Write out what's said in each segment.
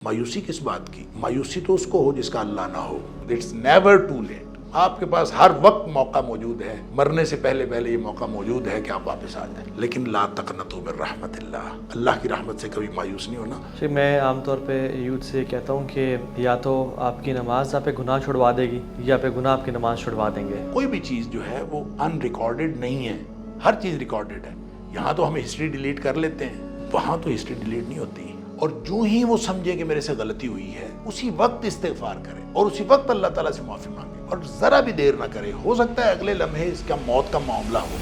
مایوسی کس بات کی؟ مایوسی تو اس کو ہو جس کا اللہ نہ ہو. It's never too late. آپ کے پاس ہر وقت موقع موجود ہے، مرنے سے پہلے یہ موقع موجود ہے کہ آپ واپس آ جائیں. لیکن لا تقنطوا من رحمت اللہ، اللہ کی رحمت سے کبھی مایوس نہیں ہونا. میں عام طور پہ یوتھ سے کہتا ہوں کہ یا تو آپ کی نماز آپ پہ گناہ چھڑوا دے گی یا پہ گناہ آپ کی نماز چھڑوا دیں گے. کوئی بھی چیز جو ہے وہ ان ریکارڈڈ نہیں ہے، ہر چیز ریکارڈڈ ہے. یہاں تو ہم ہسٹری ڈیلیٹ کر لیتے ہیں، وہاں تو ہسٹری ڈیلیٹ نہیں ہوتی. اور جو ہی وہ سمجھے کہ میرے سے غلطی ہوئی ہے اسی وقت استغفار کرے اور اسی وقت اللہ تعالیٰ سے معافی مانگے اور ذرا بھی دیر نہ کرے. ہو سکتا ہے اگلے لمحے اس کا موت کا معاملہ ہو.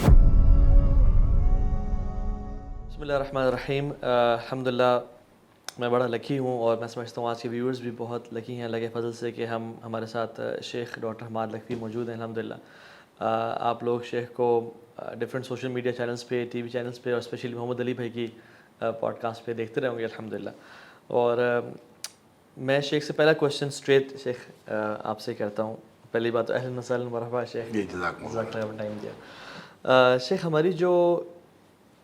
بسم اللہ الرحمن الرحیم. الحمدللہ میں بڑا لکی ہوں اور میں سمجھتا ہوں آج کے ویورز بھی بہت لکی ہیں اللہ کے فضل سے کہ ہمارے ساتھ شیخ ڈاکٹر حماد لکھوی موجود ہیں. الحمدللہ آپ لوگ شیخ کو ڈفرینٹ سوشل میڈیا چینلز پہ، ٹی وی چینلز پہ اور اسپیشلی محمد علی بھائی کی پوڈ کاسٹ پہ دیکھتے رہوں گے الحمدللہ. اور میں شیخ سے پہلا کویشچن اسٹریٹ شیخ آپ سے کرتا ہوں. پہلی بات تو اہلا وسہلا مرحبا شیخ، جزاک اللہ ٹائم دیا. شیخ ہماری جو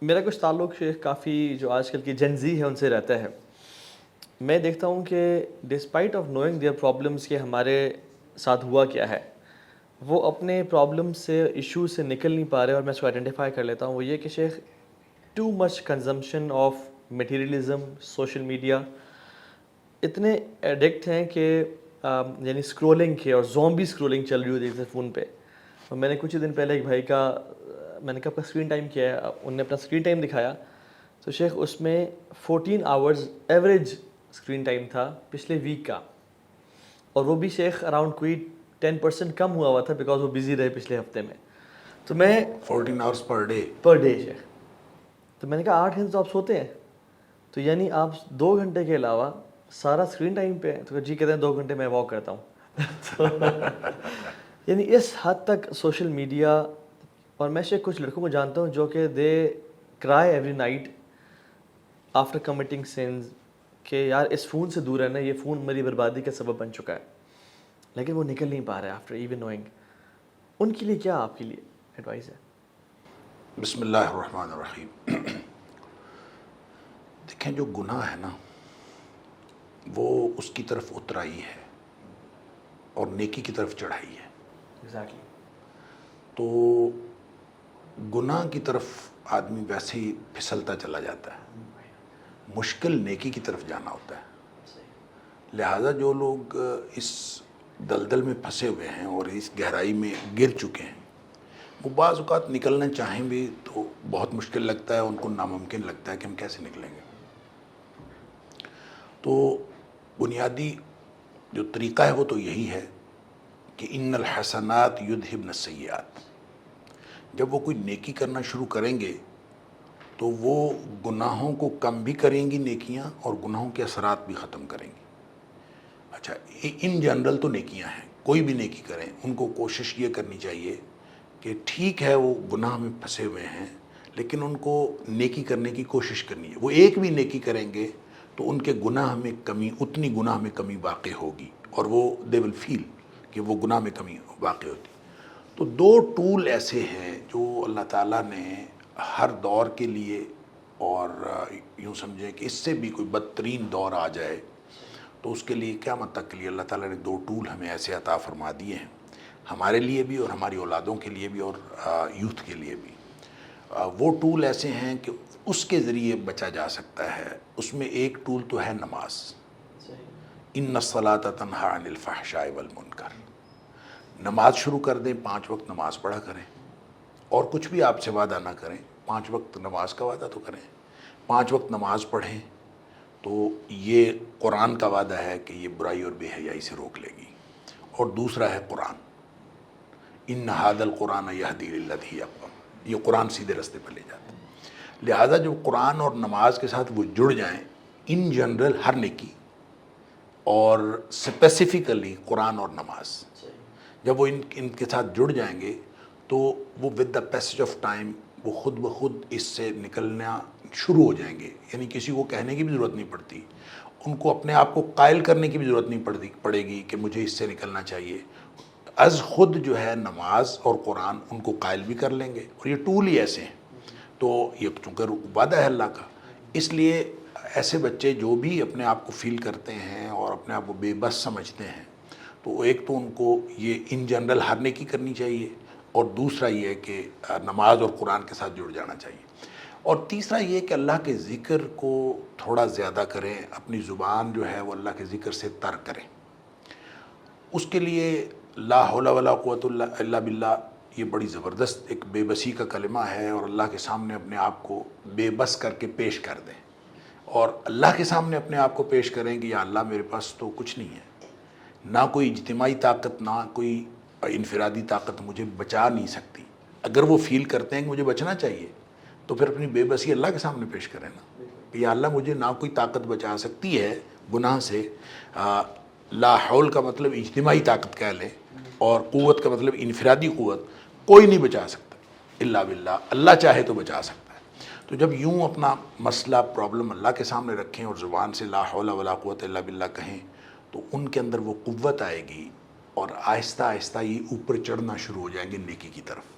میرا کچھ تعلق شیخ کافی جو آج کل کی جن زی ہے ان سے رہتا ہے. میں دیکھتا ہوں کہ despite of knowing their problems کہ ہمارے ساتھ ہوا کیا ہے، وہ اپنے پرابلم سے ایشو سے نکل نہیں پا رہے. اور میں اس کو آئیڈینٹیفائی کر لیتا ہوں. وہ یہ کہ شیخ too much consumption of materialism, social media, اتنے ایڈکٹ ہیں کہ یعنی اسکرولنگ کے اور زومبی اسکرولنگ چل رہی ہوتی ہے فون پہ. اور میں نے کچھ ہی دن پہلے ایک بھائی کا میں نے کہا آپ کا اسکرین ٹائم کیا ہے، انہوں نے اپنا اسکرین ٹائم دکھایا تو شیخ اس میں 14 آورز ایوریج اسکرین ٹائم تھا پچھلے ویک کا. اور وہ بھی شیخ اراؤنڈ کوئی 10% کم ہوا تھا بیکاز وہ بزی رہے پچھلے ہفتے میں. تو میں 14 آورس پر ڈے شیخ. تو میں نے کہا 8 گھنٹے تو آپ سوتے ہیں، تو یعنی آپ 2 گھنٹے کے علاوہ سارا اسکرین ٹائم پہ. تو جی کہتے ہیں 2 گھنٹے میں واک کرتا ہوں. یعنی اس حد تک سوشل میڈیا. اور میں شیخ کچھ لڑکوں کو جانتا ہوں جو کہ they cry every night after committing sins کہ یار اس فون سے دور رہنا، یہ فون میری بربادی کا سبب بن چکا ہے، لیکن وہ نکل نہیں پا رہے آفٹر ایون نوئنگ. ان کے لیے کیا آپ کے لیے ایڈوائز ہے؟ بسم اللہ الرحمن الرحیم. دیکھیں جو گناہ ہے نا وہ اس کی طرف اترائی ہے اور نیکی کی طرف چڑھائی ہے. ایگزیکٹلی. تو گناہ کی طرف آدمی ویسے ہی پھسلتا چلا جاتا ہے، مشکل نیکی کی طرف جانا ہوتا ہے. لہٰذا جو لوگ اس دلدل میں پھنسے ہوئے ہیں اور اس گہرائی میں گر چکے ہیں وہ بعض اوقات نکلنا چاہیں بھی تو بہت مشکل لگتا ہے، ان کو ناممکن لگتا ہے کہ ہم کیسے نکلیں گے. تو بنیادی جو طریقہ ہے وہ تو یہی ہے کہ ان الحسنات یذہبن السیئات. جب وہ کوئی نیکی کرنا شروع کریں گے تو وہ گناہوں کو کم بھی کریں گی نیکیاں اور گناہوں کے اثرات بھی ختم کریں گی. اچھا ان جنرل تو نیکیاں ہیں، کوئی بھی نیکی کریں ان کو کوشش یہ کرنی چاہیے کہ ٹھیک ہے وہ گناہ میں پھنسے ہوئے ہیں لیکن ان کو نیکی کرنے کی کوشش کرنی ہے. وہ ایک بھی نیکی کریں گے تو ان کے گناہ میں کمی، اتنی گناہ میں کمی واقع ہوگی اور وہ دے ول فیل کہ وہ گناہ میں کمی واقع ہوتی. تو 2 ٹول ایسے ہیں جو اللہ تعالیٰ نے ہر دور کے لیے، اور یوں سمجھیں کہ اس سے بھی کوئی بدترین دور آ جائے تو اس کے لیے قیامت تک کے لیے اللہ تعالیٰ نے 2 ٹول ہمیں ایسے عطا فرما دیے ہیں، ہمارے لیے بھی اور ہماری اولادوں کے لیے بھی اور یوتھ کے لیے بھی. وہ ٹول ایسے ہیں کہ اس کے ذریعے بچا جا سکتا ہے. اس میں ایک ٹول تو ہے نماز. ان الصلاۃ تنہی عن الفحشاء والمنکر. نماز شروع کر دیں، 5 وقت نماز پڑھا کریں اور کچھ بھی آپ سے وعدہ نہ کریں، 5 وقت نماز کا وعدہ تو کریں. 5 وقت نماز پڑھیں تو یہ قرآن کا وعدہ ہے کہ یہ برائی اور بے حیائی سے روک لے گی. اور دوسرا ہے قرآن، ان ھذا القرآن یہدی للتی ہی اقوم. یہ قرآن سیدھے راستے پہ لے جاتا ہے. لہٰذا جو قرآن اور نماز کے ساتھ وہ جڑ جائیں ان جنرل ہر نیکی، اور اسپیسیفکلی قرآن اور نماز جب وہ ان کے ساتھ جڑ جائیں گے تو وہ with the passage of time وہ خود بخود اس سے نکلنا شروع ہو جائیں گے. یعنی کسی کو کہنے کی بھی ضرورت نہیں پڑتی، ان کو اپنے آپ کو قائل کرنے کی بھی ضرورت نہیں پڑے گی کہ مجھے اس سے نکلنا چاہیے. از خود جو ہے نماز اور قرآن ان کو قائل بھی کر لیں گے. اور یہ ٹول ہی ایسے ہیں. تو یہ چونکہ وعدہ ہے اللہ کا، اس لیے ایسے بچے جو بھی اپنے آپ کو فیل کرتے ہیں اور اپنے آپ کو بے بس سمجھتے ہیں، تو ایک تو ان کو یہ ان جنرل ہر نیکی کرنی چاہیے، اور دوسرا یہ ہے کہ نماز اور قرآن کے ساتھ جڑ جانا چاہیے، اور تیسرا یہ کہ اللہ کے ذکر کو تھوڑا زیادہ کریں، اپنی زبان جو ہے وہ اللہ کے ذکر سے تر کریں۔ اس کے لیے لا حول ولا قوت الا باللہ یہ بڑی زبردست ایک بے بسی کا کلمہ ہے، اور اللہ کے سامنے اپنے آپ کو بے بس کر کے پیش کر دیں، اور اللہ کے سامنے اپنے آپ کو پیش کریں کہ یا اللہ میرے پاس تو کچھ نہیں ہے، نہ کوئی اجتماعی طاقت نہ کوئی انفرادی طاقت مجھے بچا نہیں سکتی۔ اگر وہ فیل کرتے ہیں کہ مجھے بچنا چاہیے تو پھر اپنی بے بسی اللہ کے سامنے پیش کریں نا کہ یا اللہ مجھے نہ کوئی طاقت بچا سکتی ہے گناہ سے، لا حول کا مطلب اجتماعی طاقت کہہ لیں، اور قوت کا مطلب انفرادی قوت، کوئی نہیں بچا سکتا الا باللہ، اللہ چاہے تو بچا سکتا ہے۔ تو جب یوں اپنا مسئلہ پرابلم اللہ کے سامنے رکھیں اور زبان سے لا حول ولا قوت الا باللہ کہیں، تو ان کے اندر وہ قوت آئے گی، اور آہستہ آہستہ یہ اوپر چڑھنا شروع ہو جائیں گے نیکی کی طرف،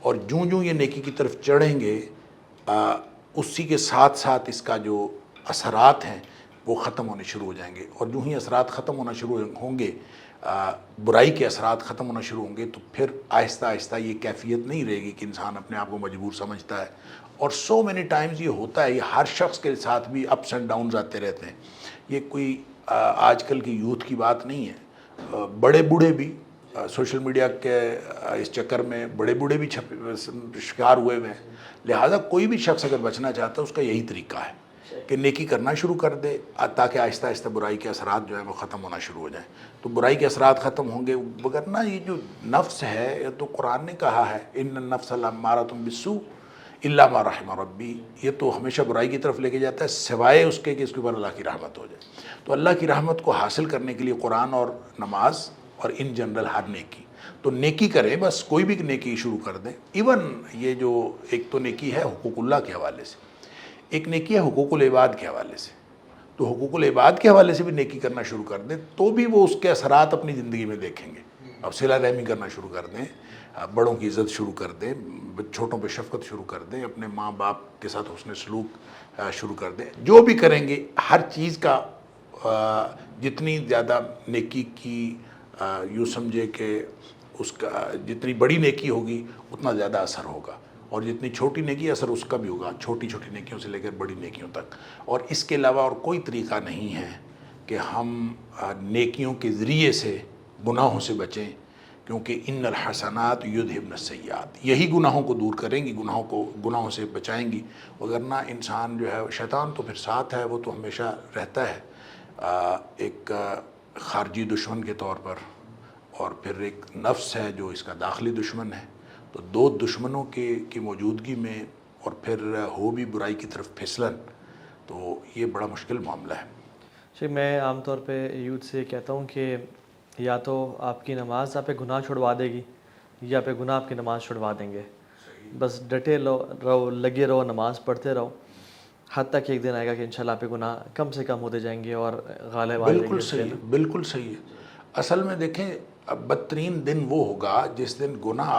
اور جوں یہ نیکی کی طرف چڑھیں گے اسی کے ساتھ ساتھ اس کا جو اثرات ہیں وہ ختم ہونے شروع ہو جائیں گے، اور جو ہی اثرات ختم ہونا شروع ہوں گے، برائی کے اثرات ختم ہونا شروع ہوں گے، تو پھر آہستہ آہستہ یہ کیفیت نہیں رہے گی کہ انسان اپنے آپ کو مجبور سمجھتا ہے۔ اور سو مینی ٹائمز یہ ہوتا ہے، یہ ہر شخص کے ساتھ بھی اپس اینڈ ڈاؤنز آتے رہتے ہیں، یہ کوئی آج کل کی یوتھ کی بات نہیں ہے، بڑے بوڑھے بھی سوشل میڈیا کے اس چکر میں بڑے بوڑھے بھی شکار ہوئے ہیں۔ لہٰذا کوئی بھی شخص اگر بچنا چاہتا ہے اس کا یہی طریقہ ہے کہ نیکی کرنا شروع کر دے، تاکہ آہستہ آہستہ برائی کے اثرات جو ہیں وہ ختم ہونا شروع ہو جائیں۔ تو برائی کے اثرات ختم ہوں گے، وگرنہ یہ جو نفس ہے، یہ تو قرآن نے کہا ہے ان النفس لامارۃ بالسوء الا ما رحم ربی، یہ تو ہمیشہ برائی کی طرف لے کے جاتا ہے سوائے اس کے کہ اس کے اوپر اللہ کی رحمت ہو جائے۔ تو اللہ کی رحمت کو حاصل کرنے کے لیے قرآن اور نماز اور ان جنرل ہر نیکی، تو نیکی کریں، بس کوئی بھی نیکی شروع کر دیں۔ ایون یہ جو ایک تو نیکی ہے حقوق اللہ کے حوالے سے، ایک نیکی ہے حقوق العباد کے حوالے سے، تو حقوق العباد کے حوالے سے بھی نیکی کرنا شروع کر دیں، تو بھی وہ اس کے اثرات اپنی زندگی میں دیکھیں گے۔ اب صلہ رحمی کرنا شروع کر دیں، بڑوں کی عزت شروع کر دیں، چھوٹوں پہ شفقت شروع کر دیں، اپنے ماں باپ کے ساتھ حسن سلوک شروع کر دیں، جو بھی کریں گے ہر چیز کا جتنی زیادہ نیکی کی یوں سمجھے کہ اس کا جتنی بڑی نیکی ہوگی اتنا زیادہ اثر ہوگا، اور جتنی چھوٹی نیکی اثر اس کا بھی ہوگا، چھوٹی چھوٹی نیکیوں سے لے کر بڑی نیکیوں تک۔ اور اس کے علاوہ اور کوئی طریقہ نہیں ہے کہ ہم نیکیوں کے ذریعے سے گناہوں سے بچیں، کیونکہ ان الحسنات یذھبن السیئات، یہی گناہوں کو دور کریں گی، گناہوں سے بچائیں گی، وگرنہ انسان جو ہے شیطان تو پھر ساتھ ہے، وہ تو ہمیشہ رہتا ہے ایک خارجی دشمن کے طور پر، اور پھر ایک نفس ہے جو اس کا داخلی دشمن ہے، تو دو دشمنوں کی موجودگی میں اور پھر ہو بھی برائی کی طرف پھسلن، تو یہ بڑا مشکل معاملہ ہے۔ جی، میں عام طور پہ یوتھ سے کہتا ہوں کہ یا تو آپ کی نماز آپ پہ گناہ چھڑوا دے گی، یا پہ گناہ آپ کی نماز چھڑوا دیں گے۔ بس ڈٹے رہو، لگے رہو، نماز پڑھتے رہو، حتیٰ کہ ایک دن آئے گا کہ انشاءاللہ آپ کے گناہ کم سے کم ہوتے جائیں گے اور غالب آ جائیں گے۔ بالکل صحیح ہے، بالکل صحیح ہے۔ اصل میں دیکھیں، بدترین دن وہ ہوگا جس دن گناہ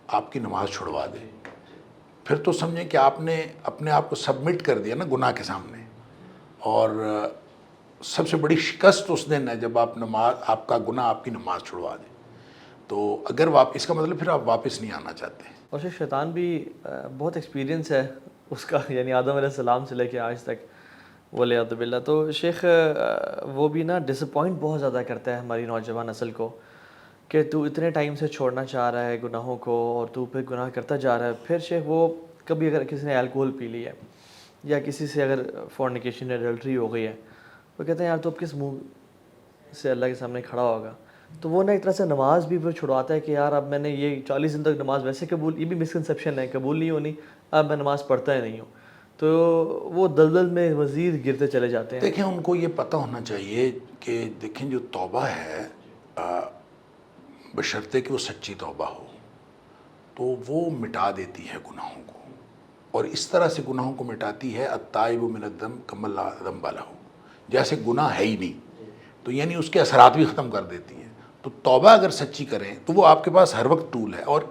آپ کی نماز چھڑوا دے، پھر تو سمجھیں کہ آپ نے اپنے آپ کو سبمٹ کر دیا نا گناہ کے سامنے، اور سب سے بڑی شکست اس دن ہے جب آپ کا گناہ آپ کی نماز چھڑوا دے، تو اگر اس کا مطلب پھر آپ واپس نہیں آنا چاہتے۔ اور شیطان بھی بہت ایکسپیرینس ہے اس کا، یعنی آدم علیہ السلام سے لے کے آج تک، ولیعذ باللہ۔ تو شیخ وہ بھی نا ڈسپوائنٹ بہت زیادہ کرتا ہے ہماری نوجوان نسل کو، کہ تو اتنے ٹائم سے چھوڑنا چاہ رہا ہے گناہوں کو اور تو پھر گناہ کرتا جا رہا ہے۔ پھر شیخ وہ کبھی اگر کسی نے الکوہل پی لی ہے، یا کسی سے اگر فورنیکیشن ایڈلٹری ہو گئی ہے، وہ کہتے ہیں یار تو اب کس منہ سے اللہ کے سامنے کھڑا ہوگا، تو وہ نا ایک طرح سے نماز بھی پھر چھڑواتا ہے کہ یار اب میں نے یہ 40 دن تک نماز ویسے قبول، یہ بھی مسکنسیپشن ہے، قبول نہیں ہونی، اب میں نماز پڑھتا ہی نہیں ہوں، تو وہ دلدل میں مزید گرتے چلے جاتے ہیں۔ دیکھیں، ان کو یہ پتہ ہونا چاہیے کہ دیکھیں جو توبہ ہے بشرطے کہ وہ سچی توبہ ہو، تو وہ مٹا دیتی ہے گناہوں کو، اور اس طرح سے گناہوں کو مٹاتی ہے التائب من الذنب کمن لا ذنب لہ، جیسے گناہ ہے ہی نہیں، تو یعنی اس کے اثرات بھی ختم کر دیتی ہے۔ تو توبہ اگر سچی کریں تو وہ آپ کے پاس ہر وقت ٹول ہے، اور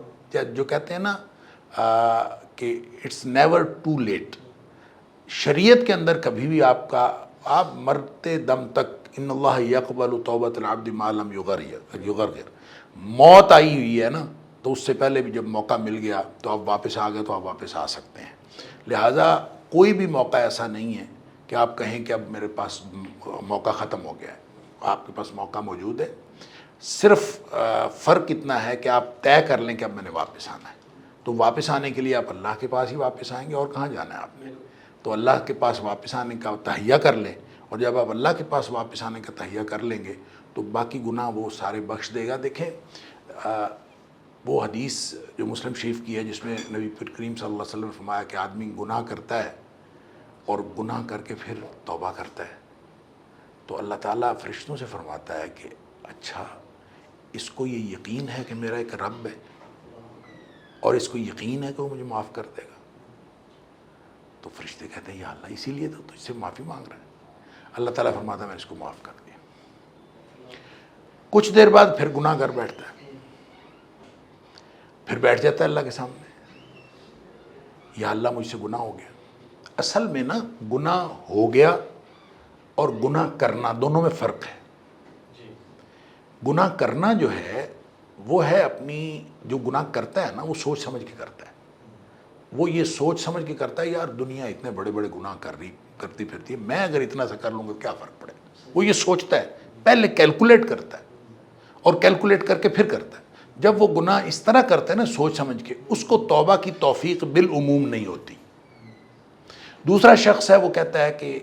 جو کہتے ہیں نا کہ اٹس نیور ٹو لیٹ، شریعت کے اندر کبھی بھی آپ مرتے دم تک ان اللہ یقبل توبۃ العبد ما لم یغرغر، موت آئی ہوئی ہے نا، تو اس سے پہلے بھی جب موقع مل گیا تو آپ واپس آ گئے تو آپ واپس آ سکتے ہیں۔ لہٰذا کوئی بھی موقع ایسا نہیں ہے کہ آپ کہیں کہ اب میرے پاس موقع ختم ہو گیا ہے، آپ کے پاس موقع موجود ہے۔ صرف فرق اتنا ہے کہ آپ طے کر لیں کہ اب میں نے واپس آنا ہے، تو واپس آنے کے لیے آپ اللہ کے پاس ہی واپس آئیں گے، اور کہاں جانا ہے آپ نے؟ تو اللہ کے پاس واپس آنے کا تہیہ کر لیں، اور جب آپ اللہ کے پاس واپس آنے کا تہیہ کر لیں گے تو باقی گناہ وہ سارے بخش دے گا۔ دیکھیں وہ حدیث جو مسلم شریف کی ہے جس میں نبی کریم صلی اللہ علیہ وسلم نے فرمایا کہ آدمی گناہ کرتا ہے اور گناہ کر کے پھر توبہ کرتا ہے، تو اللہ تعالیٰ فرشتوں سے فرماتا ہے کہ اچھا اس کو یہ یقین ہے کہ میرا ایک رب ہے اور اس کو یقین ہے کہ وہ مجھے معاف کر دے گا؟ تو فرشتے کہتے ہیں یا اللہ اسی لیے تو تجھ سے معافی مانگ رہا ہے۔ اللہ تعالیٰ فرماتا ہے میں نے اس کو معاف کر دیا۔ کچھ دیر بعد پھر گناہ گر بیٹھتا ہے، پھر بیٹھ جاتا ہے اللہ کے سامنے، یا اللہ مجھ سے گناہ ہو گیا۔ اصل میں نا گناہ ہو گیا اور گناہ کرنا دونوں میں فرق ہے۔ گناہ کرنا جو ہے وہ ہے اپنی، جو گناہ کرتا ہے نا وہ سوچ سمجھ کے کرتا ہے، وہ یہ سوچ سمجھ کے کرتا ہے یار دنیا اتنے بڑے بڑے گناہ کرتی پھرتی ہے، میں اگر اتنا سا کر لوں گا کیا فرق پڑے گا؟ وہ یہ سوچتا ہے، پہلے کیلکولیٹ کرتا ہے اور کیلکولیٹ کر کے پھر کرتا ہے۔ جب وہ گناہ اس طرح کرتا ہے نا سوچ سمجھ کے، اس کو توبہ کی توفیق بالعموم نہیں ہوتی۔ دوسرا شخص ہے وہ کہتا ہے کہ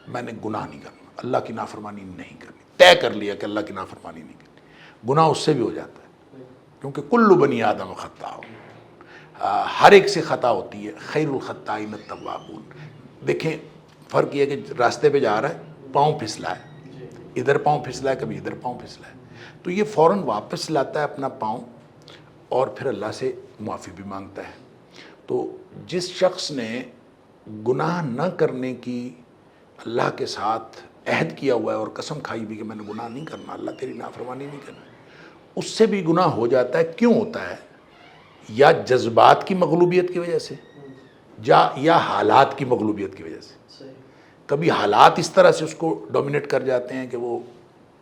میں نے گناہ نہیں کرنا، اللہ کی نافرمانی نہیں کرنی، طے کر لیا کہ اللہ کی نافرمانی نہیں کرنی، گناہ اس سے بھی ہو جاتا ہے، کیونکہ کل بنی آدم خطاء، ہر ایک سے خطا ہوتی ہے، خیر الخطائین التوابون۔ دیکھیں فرق یہ ہے کہ راستے پہ جا رہا ہے، پاؤں پھسلا ہے، ادھر پاؤں پھسلا ہے، کبھی ادھر پاؤں پھسلا ہے، تو یہ فوراً واپس لاتا ہے اپنا پاؤں اور پھر اللہ سے معافی بھی مانگتا ہے۔ تو جس شخص نے گناہ نہ کرنے کی اللہ کے ساتھ عہد کیا ہوا ہے اور قسم کھائی بھی کہ میں نے گناہ نہیں کرنا، اللہ تیری نافرمانی نہیں کرنا، اس سے بھی گناہ ہو جاتا ہے۔ کیوں ہوتا ہے؟ یا جذبات کی مغلوبیت کی وجہ سے، یا حالات کی مغلوبیت کی وجہ سے۔ کبھی حالات اس طرح سے اس کو ڈومینیٹ کر جاتے ہیں کہ وہ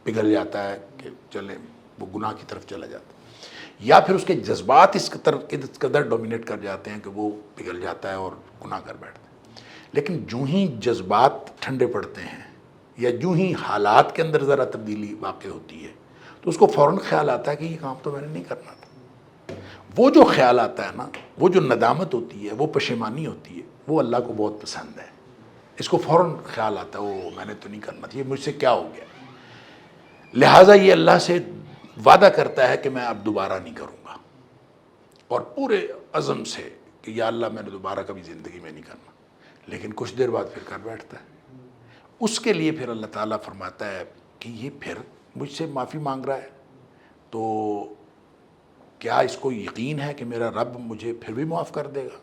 پگھل جاتا ہے کہ چلیں وہ گناہ کی طرف چلا جاتا ہے، یا پھر اس کے جذبات اس قدر ڈومینیٹ کر جاتے ہیں کہ وہ پگھل جاتا ہے اور گناہ کر بیٹھتا ہے۔ لیکن جو ہی جذبات ٹھنڈے پڑتے ہیں یا جو ہی حالات کے اندر ذرا تبدیلی واقع ہوتی ہے تو اس کو فوراً خیال آتا ہے کہ یہ کام تو میں نے نہیں کرنا تھا۔ وہ جو خیال آتا ہے نا، وہ جو ندامت ہوتی ہے، وہ پشیمانی ہوتی ہے، وہ اللہ کو بہت پسند ہے۔ اس کو فوراً خیال آتا ہے وہ میں نے تو نہیں کرنا تھا، یہ مجھ سے کیا ہو گیا۔ لہٰذا یہ اللہ سے وعدہ کرتا ہے کہ میں اب دوبارہ نہیں کروں گا، اور پورے عزم سے کہ یا اللہ میں نے دوبارہ کبھی زندگی میں نہیں کرنا، لیکن کچھ دیر بعد پھر کر بیٹھتا ہے۔ اس کے لیے پھر اللہ تعالیٰ فرماتا ہے کہ یہ پھر مجھ سے معافی مانگ رہا ہے تو کیا اس کو یقین ہے کہ میرا رب مجھے پھر بھی معاف کر دے گا؟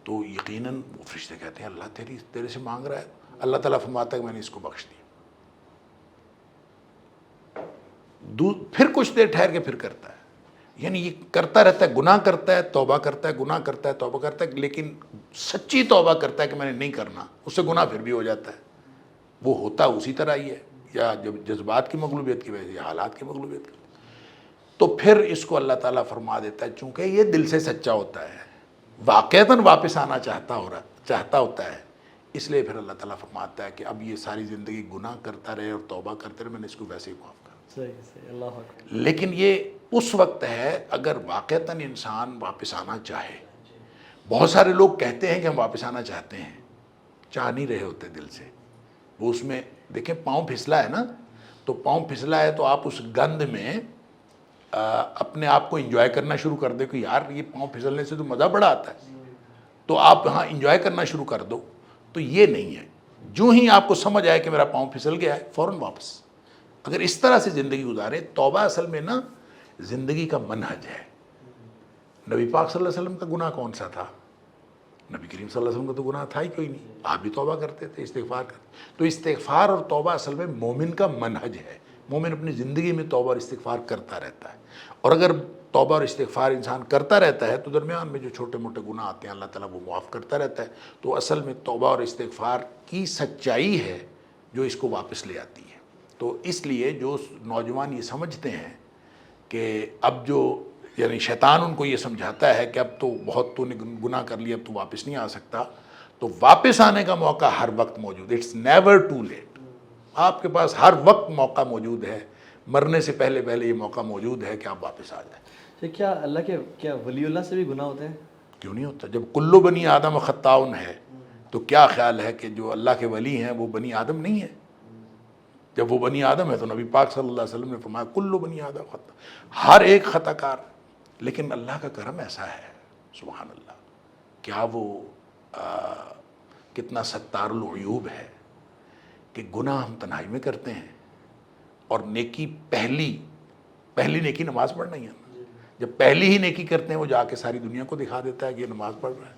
تو یقیناً وہ فرشتے کہتے ہیں اللہ تیرے سے مانگ رہا ہے۔ اللہ تعالیٰ فرماتا ہے کہ میں نے اس کو بخش دیا۔ پھر کچھ دیر ٹھہر کے پھر کرتا ہے، یعنی یہ کرتا رہتا ہے، گناہ کرتا ہے توبہ کرتا ہے، گناہ کرتا ہے توبہ کرتا ہے، لیکن سچی توبہ کرتا ہے کہ میں نے نہیں کرنا، اس سے گناہ پھر بھی ہو جاتا ہے۔ وہ ہوتا اسی طرح ہی ہے، یا جب جذبات کی مغلوبیت کی وجہ سے یا حالات کی مغلوبیت کی، تو پھر اس کو اللہ تعالیٰ فرما دیتا ہے چونکہ یہ دل سے سچا ہوتا ہے، واقعتاً واپس آنا چاہتا ہوتا ہے، اس لیے پھر اللہ تعالیٰ فرماتا ہے کہ اب یہ ساری زندگی گناہ کرتا رہے اور توبہ کرتے رہے، میں نے اس کو ویسے ہی معاف کر۔ اللہ اکبر۔ لیکن یہ اس وقت ہے اگر واقعتاً انسان واپس آنا چاہے۔ بہت سارے لوگ کہتے ہیں کہ ہم واپس آنا چاہتے ہیں، چاہ نہیں رہے ہوتے دل سے۔ وہ اس میں دیکھیں پاؤں پھسلا ہے نا، تو پاؤں پھسلا ہے تو آپ اس گند میں اپنے آپ کو انجوائے کرنا شروع کر دے کہ یار یہ پاؤں پھسلنے سے تو مزہ بڑا آتا ہے، تو آپ ہاں انجوائے کرنا شروع کر دو۔ تو یہ نہیں ہے، جو ہی آپ کو سمجھ آئے کہ میرا پاؤں پھسل گیا ہے فوراً واپس۔ اگر اس طرح سے زندگی گزارے، توبہ اصل میں نا زندگی کا منہج ہے۔ نبی پاک صلی اللہ علیہ وسلم کا گناہ کون سا تھا؟ نبی کریم صلی اللہ علیہ وسلم کا تو گناہ تھا ہی کوئی نہیں، آپ بھی توبہ کرتے تھے، استغفار کرتے۔ تو استغفار اور توبہ اصل میں مومن کا منہج ہے۔ مومن اپنی زندگی میں توبہ اور استغفار کرتا رہتا ہے، اور اگر توبہ اور استغفار انسان کرتا رہتا ہے تو درمیان میں جو چھوٹے موٹے گناہ آتے ہیں اللہ تعالیٰ وہ معاف کرتا رہتا ہے. تو اصل میں توبہ اور استغفار کی سچائی ہے جو اس کو واپس لے آتی ہے. تو اس لیے جو نوجوان یہ سمجھتے ہیں کہ اب جو یعنی شیطان ان کو یہ سمجھاتا ہے کہ اب تو بہت تو نے گناہ کر لیا اب تو واپس نہیں آ سکتا, تو واپس آنے کا موقع ہر وقت موجود ہے. It's never too late. آپ کے پاس ہر وقت موقع موجود ہے, مرنے سے پہلے پہلے یہ موقع موجود ہے کہ آپ واپس آ جائیں. کیا اللہ کے کیا ولی اللہ سے بھی گناہ ہوتے ہیں؟ کیوں نہیں ہوتا؟ جب کلو بنی آدم خطاؤن ہے تو کیا خیال ہے کہ جو اللہ کے ولی ہیں وہ بنی آدم نہیں ہیں؟ جب وہ بنی آدم ہے تو نبی پاک صلی اللہ علیہ وسلم نے فرمایا کلو بنی آدم خطا, ہر ایک خطا کار. لیکن اللہ کا کرم ایسا ہے سبحان اللہ, کیا وہ کتنا ستار العیوب ہے کہ گناہ ہم تنہائی میں کرتے ہیں اور نیکی پہلی نیکی نماز پڑھنا ہی ہے. جب پہلی ہی نیکی کرتے ہیں وہ جا کے ساری دنیا کو دکھا دیتا ہے کہ یہ نماز پڑھ رہا ہے.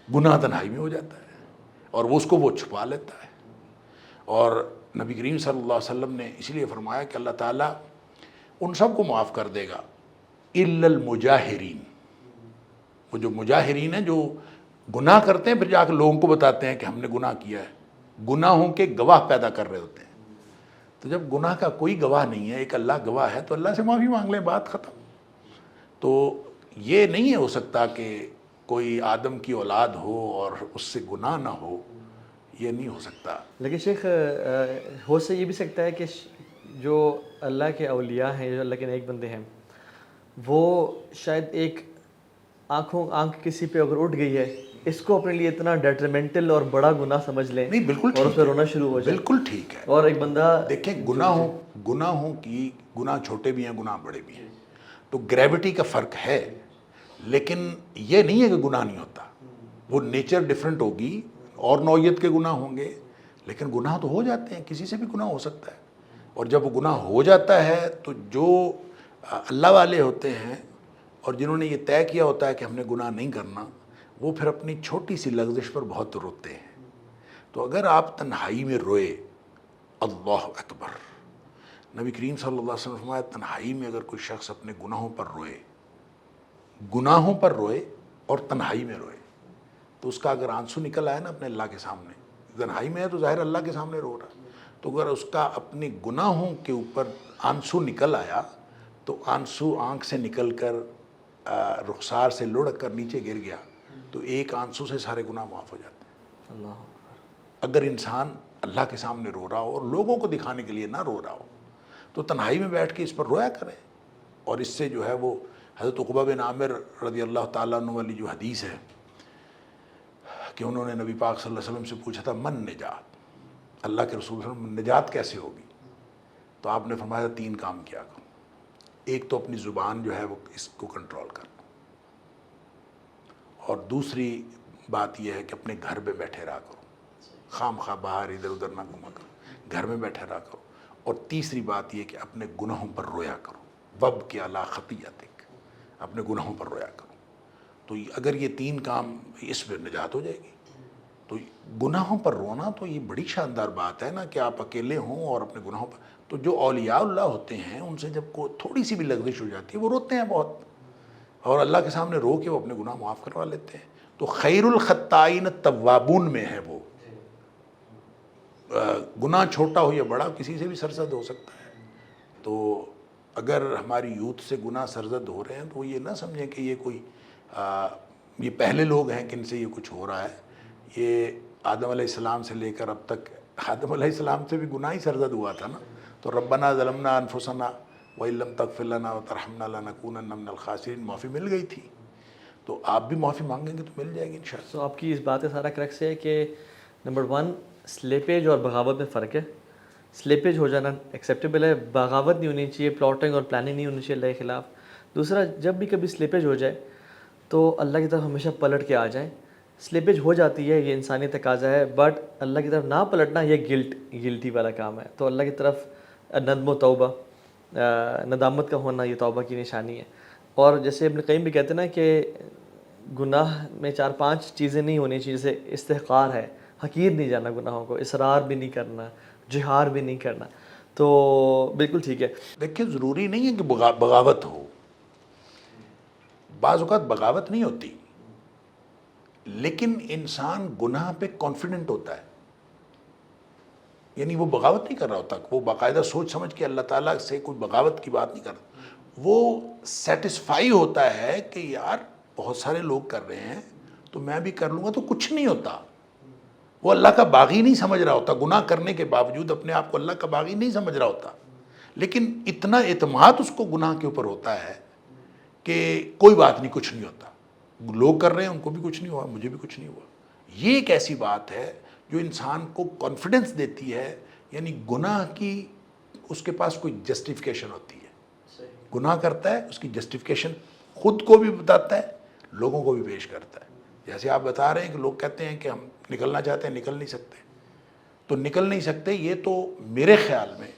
گناہ تنہائی میں ہو جاتا ہے اور وہ چھپا لیتا ہے. اور نبی کریم صلی اللہ علیہ وسلم نے اس لیے فرمایا کہ اللہ تعالیٰ ان سب کو معاف کر دے گا الا المجاہرین. وہ جو مجاہرین ہیں جو گناہ کرتے ہیں پھر جا کے لوگوں کو بتاتے ہیں کہ ہم نے گناہ کیا ہے, گناہوں کے گواہ پیدا کر رہے ہوتے ہیں. تو جب گناہ کا کوئی گواہ نہیں ہے, ایک اللہ گواہ ہے, تو اللہ سے معافی مانگ لیں, بات ختم. تو یہ نہیں ہو سکتا کہ کوئی آدم کی اولاد ہو اور اس سے گناہ نہ ہو, یہ نہیں ہو سکتا. لیکن شیخ ہو سے یہ بھی سکتا ہے کہ جو اللہ کے اولیاء ہیں, جو اللہ کے نیک بندے ہیں, وہ شاید ایک آنکھ کسی پہ اگر اٹھ گئی ہے اس کو اپنے لیے اتنا ڈیٹرمنٹل اور بڑا گناہ سمجھ لیں, نہیں بالکل اور اس پہ رونا شروع ہو جائے. بالکل ٹھیک ہے. اور ایک بندہ دیکھیں گناہوں کی گناہ چھوٹے بھی ہیں گناہ بڑے بھی ہیں, تو گریوٹی کا فرق ہے. لیکن یہ نہیں ہے کہ گناہ نہیں ہوتا, وہ نیچر ڈیفرنٹ ہوگی اور نوعیت کے گناہ ہوں گے, لیکن گناہ تو ہو جاتے ہیں, کسی سے بھی گناہ ہو سکتا ہے. اور جب وہ گناہ ہو جاتا ہے تو جو اللہ والے ہوتے ہیں اور جنہوں نے یہ طے کیا ہوتا ہے کہ ہم نے گناہ نہیں کرنا, وہ پھر اپنی چھوٹی سی لغزش پر بہت روتے ہیں. تو اگر آپ تنہائی میں روئے, اللہ اکبر, نبی کریم صلی اللہ علیہ وسلم نے فرمایا تنہائی میں اگر کوئی شخص اپنے گناہوں پر روئے اور تنہائی میں روئے, تو اس کا اگر آنسو نکل آیا نا اپنے اللہ کے سامنے, تنہائی میں ہے تو ظاہر اللہ کے سامنے رو رہا, تو اگر اس کا اپنے گناہوں کے اوپر آنسو نکل آیا تو آنسو آنکھ سے نکل کر رخسار سے لڑک کر نیچے گر گیا, تو ایک آنسو سے سارے گناہ معاف ہو جاتے ہیں. اللہ اگر انسان اللہ کے سامنے رو رہا ہو اور لوگوں کو دکھانے کے لیے نہ رو رہا ہو, تو تنہائی میں بیٹھ کے اس پر رویا کرے. اور اس سے جو ہے وہ حضرت عقبہ بن عامر رضی اللہ تعالیٰ عنہ والی جو حدیث ہے کہ انہوں نے نبی پاک صلی اللہ علیہ وسلم سے پوچھا تھا من نجات, اللہ کے رسول صلی اللہ علیہ وسلم نجات کیسے ہوگی, تو آپ نے فرمایا 3 کام کیا کرو. ایک تو اپنی زبان جو ہے وہ اس کو کنٹرول کر لو, اور دوسری بات یہ ہے کہ اپنے گھر میں بیٹھے رہا کرو, خام خواہ باہر ادھر ادھر نہ گھوما کرو, گھر میں بیٹھے رہا کرو. اور تیسری بات یہ کہ اپنے گناہوں پر رویا کرو, وب کے علی خطیئتک, اپنے گناہوں پر رویا کرو. تو اگر یہ 3 کام, اس پہ نجات ہو جائے گی. تو گناہوں پر رونا تو یہ بڑی شاندار بات ہے نا کہ آپ اکیلے ہوں اور اپنے گناہوں پر. تو جو اولیاء اللہ ہوتے ہیں ان سے جب کوئی تھوڑی سی بھی لغزش ہو جاتی ہے وہ روتے ہیں بہت, اور اللہ کے سامنے رو کے وہ اپنے گناہ معاف کروا لیتے ہیں. تو خیر الخطائین التوابون میں ہے وہ. گناہ چھوٹا ہو یا بڑا کسی سے بھی سرزد ہو سکتا ہے. تو اگر ہماری یوتھ سے گناہ سرزد ہو رہے ہیں تو یہ نہ سمجھیں کہ یہ کوئی یہ پہلے لوگ ہیں کن سے یہ کچھ ہو رہا ہے. یہ آدم علیہ السلام سے لے کر اب تک, آدم علیہ السلام سے بھی گناہ ہی سرزد ہوا تھا نا. تو ربنا ظلمنا انفسنا وَإِن لَّمْ تَغْفِرْ لَنَا وَتَرْحَمْنَا لَنَكُونَنَّ مِنَ الْخَاسِرِينَ, معافی مل گئی تھی. تو آپ بھی معافی مانگیں گے تو مل جائے گی انشاءاللہ. تو آپ کی اس بات کا سارا کرکس ہے کہ نمبر 1 سلیپیج اور بغاوت میں فرق ہے. سلیپیج ہو جانا ایکسیپٹیبل ہے, بغاوت نہیں ہونی چاہیے, پلاٹنگ اور پلاننگ نہیں ہونی چاہیے اللہ کے خلاف. دوسرا, جب بھی کبھی سلیپیج ہو جائے تو اللہ کی طرف ہمیشہ پلٹ کے آ جائیں. سلیپیج ہو جاتی ہے, یہ انسانی تقاضا ہے, بٹ اللہ کی طرف نہ پلٹنا یہ گلٹی والا کام ہے. تو اللہ کی طرف ندم و توبہ, ندامت کا ہونا یہ توبہ کی نشانی ہے. اور جیسے ابن قیم بھی کہتے ہیں نا کہ گناہ میں 4-5 چیزیں نہیں ہونی چاہیے, جیسے استحقار ہے, حقیر نہیں جانا گناہوں کو, اصرار بھی نہیں کرنا, جہار بھی نہیں کرنا. تو بالکل ٹھیک ہے. دیکھیں ضروری نہیں ہے کہ بغاوت ہو, بعض اوقات بغاوت نہیں ہوتی، لیکن انسان گناہ پہ کانفیڈنٹ ہوتا ہے، یعنی وہ بغاوت نہیں کر رہا ہوتا، وہ باقاعدہ سوچ سمجھ کے اللہ تعالیٰ سے کوئی بغاوت کی بات نہیں کر رہا، وہ سیٹسفائی ہوتا ہے کہ یار بہت سارے لوگ کر رہے ہیں تو میں بھی کر لوں گا تو کچھ نہیں ہوتا۔ وہ اللہ کا باغی نہیں سمجھ رہا ہوتا، گناہ کرنے کے باوجود اپنے آپ کو اللہ کا باغی نہیں سمجھ رہا ہوتا، لیکن اتنا اعتماد اس کو گناہ کے اوپر ہوتا ہے کہ کوئی بات نہیں، کچھ نہیں ہوتا، لوگ کر رہے ہیں ان کو بھی کچھ نہیں ہوا، مجھے بھی کچھ نہیں ہوا۔ یہ ایک ایسی بات ہے جو انسان کو کانفیڈنس دیتی ہے، یعنی گناہ کی اس کے پاس کوئی جسٹیفیکیشن ہوتی ہے، گناہ کرتا ہے اس کی جسٹیفیکیشن خود کو بھی بتاتا ہے، لوگوں کو بھی پیش کرتا ہے۔ جیسے آپ بتا رہے ہیں کہ لوگ کہتے ہیں کہ ہم نکلنا چاہتے ہیں نکل نہیں سکتے، تو نکل نہیں سکتے، یہ تو میرے خیال میں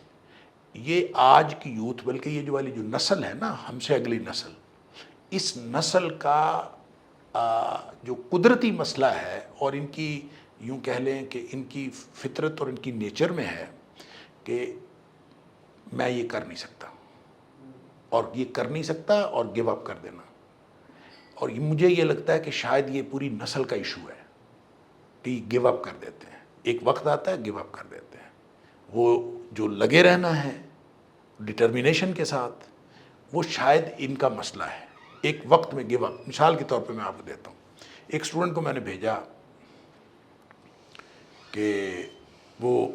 یہ آج کی یوتھ، بلکہ یہ جو والی جو نسل ہے نا، ہم سے اگلی نسل، اس نسل کا جو قدرتی مسئلہ ہے، اور ان کی یوں کہہ لیں کہ ان کی فطرت اور ان کی نیچر میں ہے کہ میں یہ کر نہیں سکتا، اور یہ کر نہیں سکتا اور گیو اپ کر دینا۔ اور مجھے یہ لگتا ہے کہ شاید یہ پوری نسل کا ایشو ہے کہ گیو اپ کر دیتے ہیں، ایک وقت آتا ہے گیو اپ کر دیتے ہیں۔ وہ جو لگے رہنا ہے ڈٹرمینیشن کے ساتھ، وہ شاید ان کا مسئلہ ہے، ایک وقت میں گیو اپ۔ مثال کے طور پہ میں آپ کو دیتا ہوں، ایک اسٹوڈنٹ کو میں نے بھیجا کہ وہ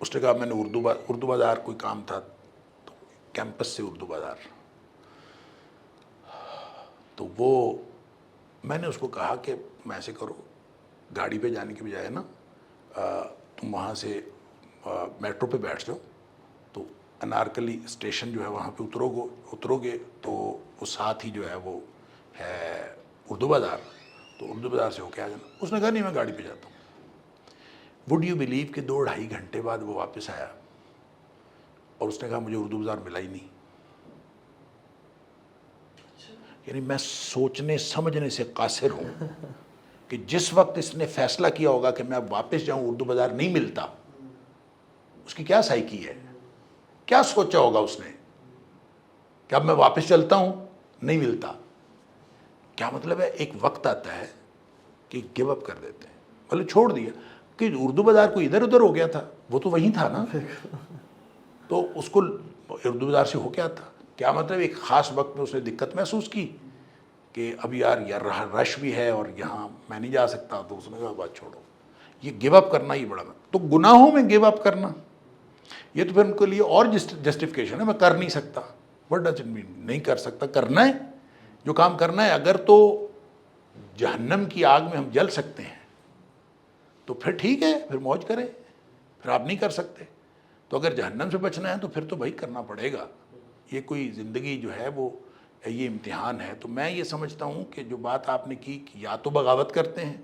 اس نے کہا میں نے اردو بازار کوئی کام تھا، تو کیمپس سے اردو بازار، تو وہ میں نے اس کو کہا کہ میں ایسے کرو، گاڑی پہ جانے کی بجائے نا تم وہاں سے میٹرو پہ بیٹھ جاؤ، تو انارکلی اسٹیشن جو ہے وہاں پہ اترو گے تو وہ ساتھ ہی جو ہے وہ ہے اردو بازار، تو اردو بازار سے ہو کے آ جانا۔ اس نے کہا نہیں میں گاڑی پہ جاتا ہوں۔ وڈ یو بلیو کہ 2-2.5 گھنٹے بعد وہ واپس آیا اور اس نے کہا مجھے اردو بازار ملا ہی نہیں۔ یعنی میں سوچنے سمجھنے سے قاصر ہوں کہ جس وقت اس نے فیصلہ کیا ہوگا کہ میں اب واپس جاؤں، اردو بازار نہیں ملتا، اس کی کیا سائیکی ہے، کیا سوچا ہوگا اس نے کہ اب میں واپس چلتا ہوں نہیں ملتا۔ کیا مطلب ہے، ایک وقت آتا ہے کہ گیو اپ کر دیتے ہیں، مطلب چھوڑ دیا کہ اردو بازار کو ادھر ادھر ہو گیا تھا، وہ تو وہیں تھا نا، تو اس کو اردو بازار سے ہو کیا تھا، کیا مطلب ایک خاص وقت میں اس نے دقت محسوس کی کہ اب یار رش بھی ہے اور یہاں میں نہیں جا سکتا، تو اس نے کہا بات چھوڑو۔ یہ گیو اپ کرنا ہی بڑا تو گناہوں میں گیو اپ کرنا، یہ تو پھر ان کے لیے اور جسٹیفیکیشن ہے، میں کر نہیں سکتا۔ What does it mean? نہیں کر سکتا، کرنا ہے جو کام کرنا ہے۔ اگر تو جہنم کی آگ میں ہم جل سکتے ہیں تو پھر ٹھیک ہے، پھر موج کریں، پھر آپ نہیں کر سکتے۔ تو اگر جہنم سے بچنا ہے تو پھر تو بھائی کرنا پڑے گا، یہ کوئی زندگی جو ہے وہ یہ امتحان ہے۔ تو میں یہ سمجھتا ہوں کہ جو بات آپ نے کی کہ یا تو بغاوت کرتے ہیں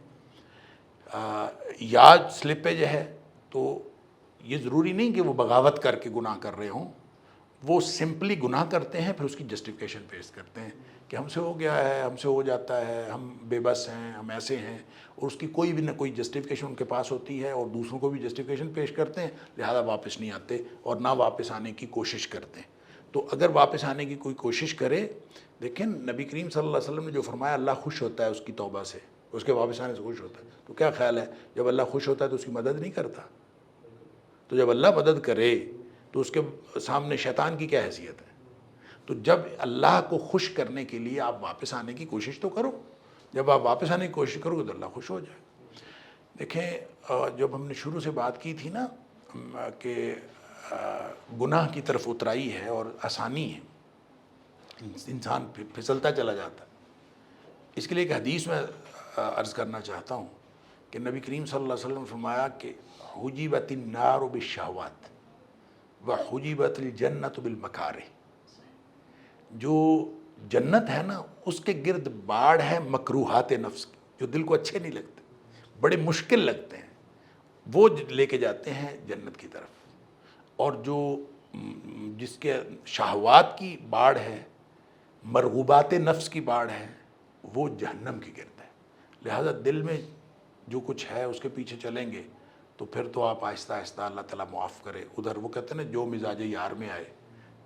یا سلپیج ہے، تو یہ ضروری نہیں کہ وہ بغاوت کر کے گناہ کر رہے ہوں، وہ سمپلی گناہ کرتے ہیں، پھر اس کی جسٹیفیکیشن پیش کرتے ہیں کہ ہم سے ہو گیا ہے، ہم سے ہو جاتا ہے، ہم بے بس ہیں، ہم ایسے ہیں، اور اس کی کوئی بھی نہ کوئی جسٹیفیکیشن ان کے پاس ہوتی ہے، اور دوسروں کو بھی جسٹیفیکیشن پیش کرتے ہیں، لہذا واپس نہیں آتے اور نہ واپس آنے کی کوشش کرتے ہیں۔ تو اگر واپس آنے کی کوئی کوشش کرے، دیکھیں نبی کریم صلی اللہ علیہ وسلم نے جو فرمایا اللہ خوش ہوتا ہے اس کی توبہ سے، اس کے واپس آنے سے خوش ہوتا ہے، تو کیا خیال ہے جب اللہ خوش ہوتا ہے تو اس کی مدد نہیں کرتا؟ تو جب اللہ مدد کرے تو اس کے سامنے شیطان کی کیا حیثیت ہے؟ تو جب اللہ کو خوش کرنے کے لیے آپ واپس آنے کی کوشش تو کرو، جب آپ واپس آنے کی کوشش کرو گے تو اللہ خوش ہو جائے۔ دیکھیں جب ہم نے شروع سے بات کی تھی نا کہ گناہ کی طرف اترائی ہے اور آسانی ہے، انسان پھسلتا چلا جاتا ہے۔ اس کے لیے ایک حدیث میں عرض کرنا چاہتا ہوں کہ نبی کریم صلی اللہ علیہ وسلم نے فرمایا کہ حجبت النار بالشہوات وحجبت الجنت بالمکارہ، جو جنت ہے نا اس کے گرد باڑ ہے مکروہات نفس کی، جو دل کو اچھے نہیں لگتے، بڑے مشکل لگتے ہیں، وہ لے کے جاتے ہیں جنت کی طرف، اور جو جس کے شہوات کی باڑ ہے، مرغوبات نفس کی باڑ ہے، وہ جہنم کی گرد ہے۔ لہذا دل میں جو کچھ ہے اس کے پیچھے چلیں گے تو پھر تو آپ آہستہ آہستہ اللہ تعالیٰ معاف کرے ادھر، وہ کہتے ہیں نا جو مزاج یار میں آئے،